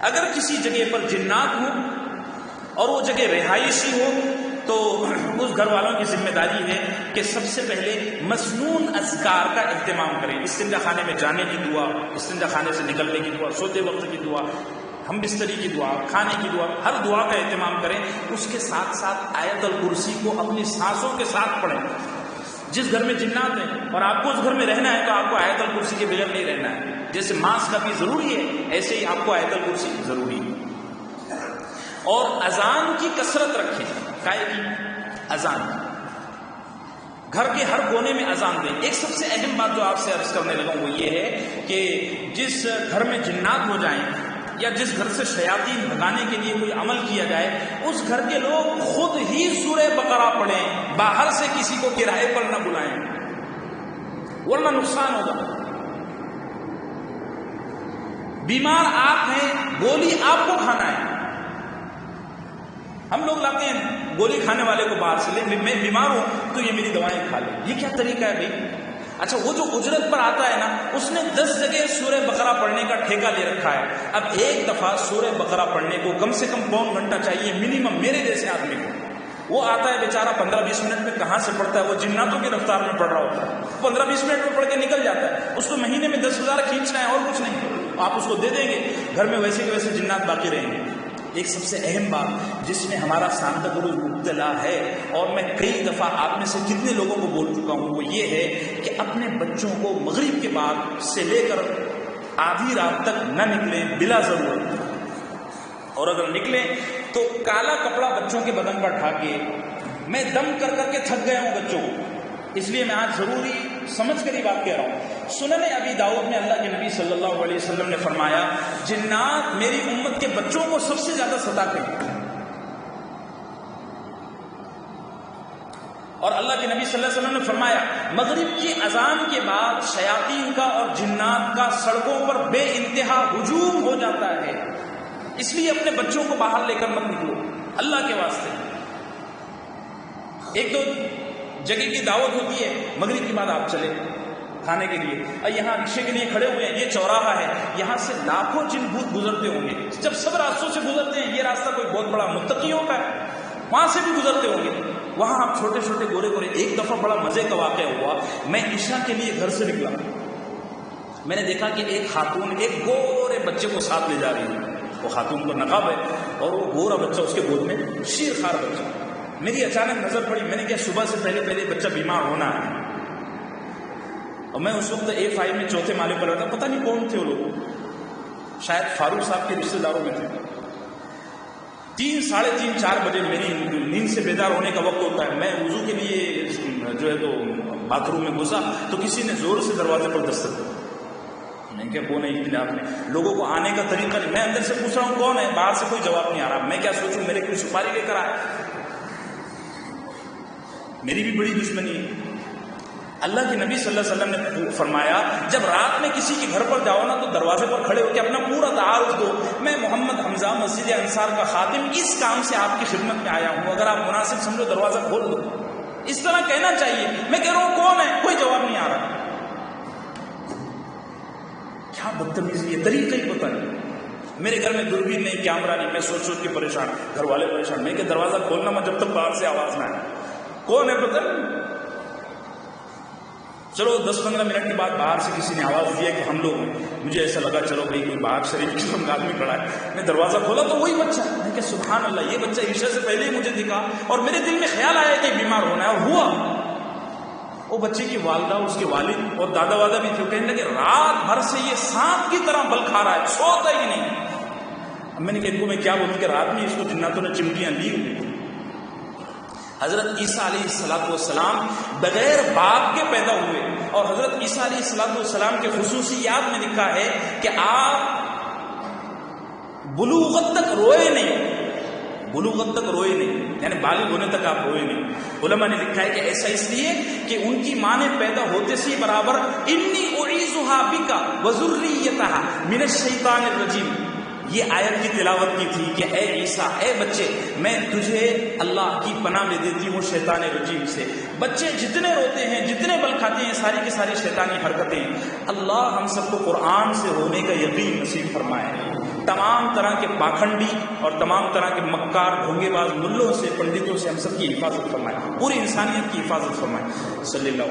[SPEAKER 1] اگر کسی جگہ پر جنات ہو اور وہ جگہ رہائشی ہو تو اس گھر والوں کی ذمہ داری ہے کہ سب سے پہلے مسنون اذکار کا اہتمام کریں. استنجا خانے میں جانے کی دعا، استنجا خانے سے نکلنے کی دعا، سوتے وقت کی دعا، ہم بستری کی دعا، کھانے کی دعا، ہر دعا کا اہتمام کریں، اس کے ساتھ ساتھ آیت الکرسی کو اپنی سانسوں کے ساتھ پڑھیں۔ جس گھر میں جنات ہیں اور آپ کو اس گھر میں رہنا ہے تو آپ کو آیت الکرسی کے بغیر نہیں رہنا ہے۔ جیسے ماسک کا بھی ضروری ہے، ایسے ہی آپ کو آیت الکرسی ضروری ہے۔ اور اذان کی کثرت رکھیں، کائے کی اذان، گھر کے ہر کونے میں اذان دیں۔ ایک سب سے اہم بات جو آپ سے عرض کرنے لگا وہ یہ ہے کہ جس گھر میں جنات ہو جائیں یا جس گھر سے شیاطین بھگانے کے لیے کوئی عمل کیا جائے، اس گھر کے لوگ خود ہی سورہ بقرہ پڑھیں، باہر سے کسی کو کرائے پر نہ بلائیں، ورنہ نقصان ہوگا۔ بیمار آپ ہیں، گولی آپ کو کھانا ہے۔ ہم لوگ لاتے ہیں گولی کھانے والے کو باہر سے، لیکن میں بیمار ہوں تو یہ میری دوائیں کھا لے، یہ کیا طریقہ ہے بھائی؟ اچھا وہ جو اجرت پر آتا ہے نا، اس نے 10 جگہ سورہ بقرہ پڑھنے کا ٹھیکہ لے رکھا ہے۔ اب ایک دفعہ سورہ بقرہ پڑھنے کو کم سے کم پون گھنٹہ چاہیے منیمم، میرے جیسے آدمی کو۔ وہ آتا ہے بیچارہ 15-20 منٹ میں کہاں سے پڑھتا ہے، وہ جناتوں کی رفتار میں پڑھ رہا ہوتا ہے، 15-20 منٹ میں پڑھ کے نکل جاتا ہے، اس کو مہینے میں 10,000 کھینچنا ہے اور کچھ نہیں، آپ اس کو دے دیں گے، گھر میں ویسے کے ویسے جنات باقی رہیں گے۔ ایک سب سے اہم بات جس میں ہمارا سانتہ گروہ مبتلا ہے، اور میں کئی دفعہ آپ میں سے کتنے لوگوں کو بول چکا ہوں، وہ یہ ہے کہ اپنے بچوں کو مغرب کے بعد سے لے کر آدھی رات تک نہ نکلیں بلا ضرورت، اور اگر نکلیں تو کالا کپڑا بچوں کے بدن پر ڈھا کے، میں دم کر کر کے تھک گیا ہوں بچوں کو، اس لیے میں آج ضروری سمجھ کر ہی بات کہہ رہا ہوں۔ سنن ابی داؤد میں اللہ کے نبی صلی اللہ علیہ وسلم نے فرمایا، جنات میری امت کے بچوں کو سب سے زیادہ ستاتے ہیں، اور اللہ کے نبی صلی اللہ علیہ وسلم نے فرمایا مغرب کی اذان کے بعد شیاطین کا اور جنات کا سڑکوں پر بے انتہا ہجوم ہو جاتا ہے، اس لیے اپنے بچوں کو باہر لے کر مت نکلو اللہ کے واسطے۔ ایک دو جگہ کی دعوت ہوتی ہے، مغرب کے بعد آپ چلے کھانے کے لیے، اور یہاں رکشے کے لیے کھڑے ہوئے ہیں، یہ چوراہا ہے، یہاں سے لاکھوں جن بھوت گزرتے ہوں گے، جب سب راستوں سے گزرتے ہیں، یہ راستہ کوئی بہت بڑا متقیوں کا ہے، وہاں سے بھی گزرتے ہوں گے، وہاں آپ چھوٹے چھوٹے گورے گورے۔ ایک دفعہ بڑا مزے کا واقعہ ہوا، میں عشاء کے لیے گھر سے نکلا، میں نے دیکھا کہ ایک خاتون ایک گورے بچے کو ساتھ لے جا رہی ہے، وہ خاتون کو نقاب ہے اور وہ گورا بچہ اس کے گود میں، شیر خوار بچہ۔ میری اچانک نظر پڑی، میں نے کہا صبح سے پہلے بچہ بیمار ہونا ہے، اور میں اس وقت A5 میں چوتھے مالے پر رہتا، پتہ نہیں کون تھے وہ لوگ، شاید فاروق صاحب کے رشتے داروں میں تھے۔ 3 ساڑھے 3 4 بجے میری نیند سے بیدار ہونے کا وقت ہوتا ہے، میں وضو کے لیے جو ہے تو باتھ روم میں گھسا تو کسی نے زور سے دروازے پر دستک دی، میں کیا کون ہے اختلاف میں، لوگوں کو آنے کا طریقہ نہیں، میں اندر سے پوچھ رہا ہوں کون ہے، باہر سے کوئی جواب نہیں آ رہا، میں کیا سوچوں میرے کوئی سپاری لے کر آئے، میری بھی بڑی دشمنی ہے۔ اللہ کے نبی صلی اللہ علیہ وسلم نے فرمایا جب رات میں کسی کے گھر پر جاؤ نا تو دروازے پر کھڑے ہو کے اپنا پورا تعارف دو، میں محمد حمزہ مسجد انصار کا خادم اس کام سے آپ کی خدمت میں آیا ہوں، اگر آپ مناسب سمجھو دروازہ کھول دو، اس طرح کہنا چاہیے۔ میں کہہ رہا ہوں کون ہے، کوئی جواب نہیں آ رہا، کیا بدتمیزی ہے، طریقہ ہی پتہ نہیں۔ میرے گھر میں دوربین نہیں، کیمرہ نہیں، میں سوچ سوچ کے پریشان، گھر والے پریشان، میں کہ دروازہ کھولنا مت جب تک باہر سے آواز نہ آئے، کون ہے پتہ نہیں۔ چلو 10-15 منٹ کے بعد باہر سے کسی نے آواز دیا کہ ہم لوگ ہیں، مجھے ایسا لگا چلو بھائی کوئی باہر شریف قسم کا آدمی کھڑا ہے، میں دروازہ کھولا تو وہی بچہ، میں کہ سبحان اللہ، یہ بچہ عشاء سے پہلے ہی مجھے دکھا، اور میرے دل میں خیال آیا کہ بیمار ہونا ہے، اور ہوا۔ وہ بچے کی والدہ، اس کے والد اور دادا وادا بھی تھے، کہنے لگے رات بھر سے یہ سانپ کی طرح بل کھا رہا ہے، سوتا ہی نہیں۔ میں نے کہا ان کو میں کیا بولوں کہ رات میں اس کو جناتوں نے چمٹیاں لی ہوئی۔ حضرت عیسیٰ علیہ السلام بغیر باپ کے پیدا ہوئے، اور حضرت عیسیٰ علیہ السلام کے خصوصیات میں لکھا ہے کہ آپ بلوغت تک روئے نہیں، یعنی بالغ ہونے تک آپ روئے نہیں۔ علماء نے لکھا ہے کہ ایسا اس لیے کہ ان کی ماں نے پیدا ہوتے سے برابر انی اعیذھا بک وذریتھا من الشیطان الرجیم، یہ آیت کی تلاوت کی تھی کہ اے عیسیٰ، اے بچے، میں تجھے اللہ کی پناہ میں دیتی ہوں شیطان رجیم سے۔ بچے جتنے روتے ہیں، جتنے بل کھاتے ہیں، ساری کی ساری شیطانی حرکتیں، اللہ ہم سب کو قرآن سے ہونے کا یقین نصیب فرمائے، تمام طرح کے پاکھنڈی اور تمام طرح کے مکار ڈھونگے باز ملوں سے، پنڈتوں سے ہم سب کی حفاظت فرمائے، پوری انسانیت کی حفاظت فرمائے۔ صلی اللہ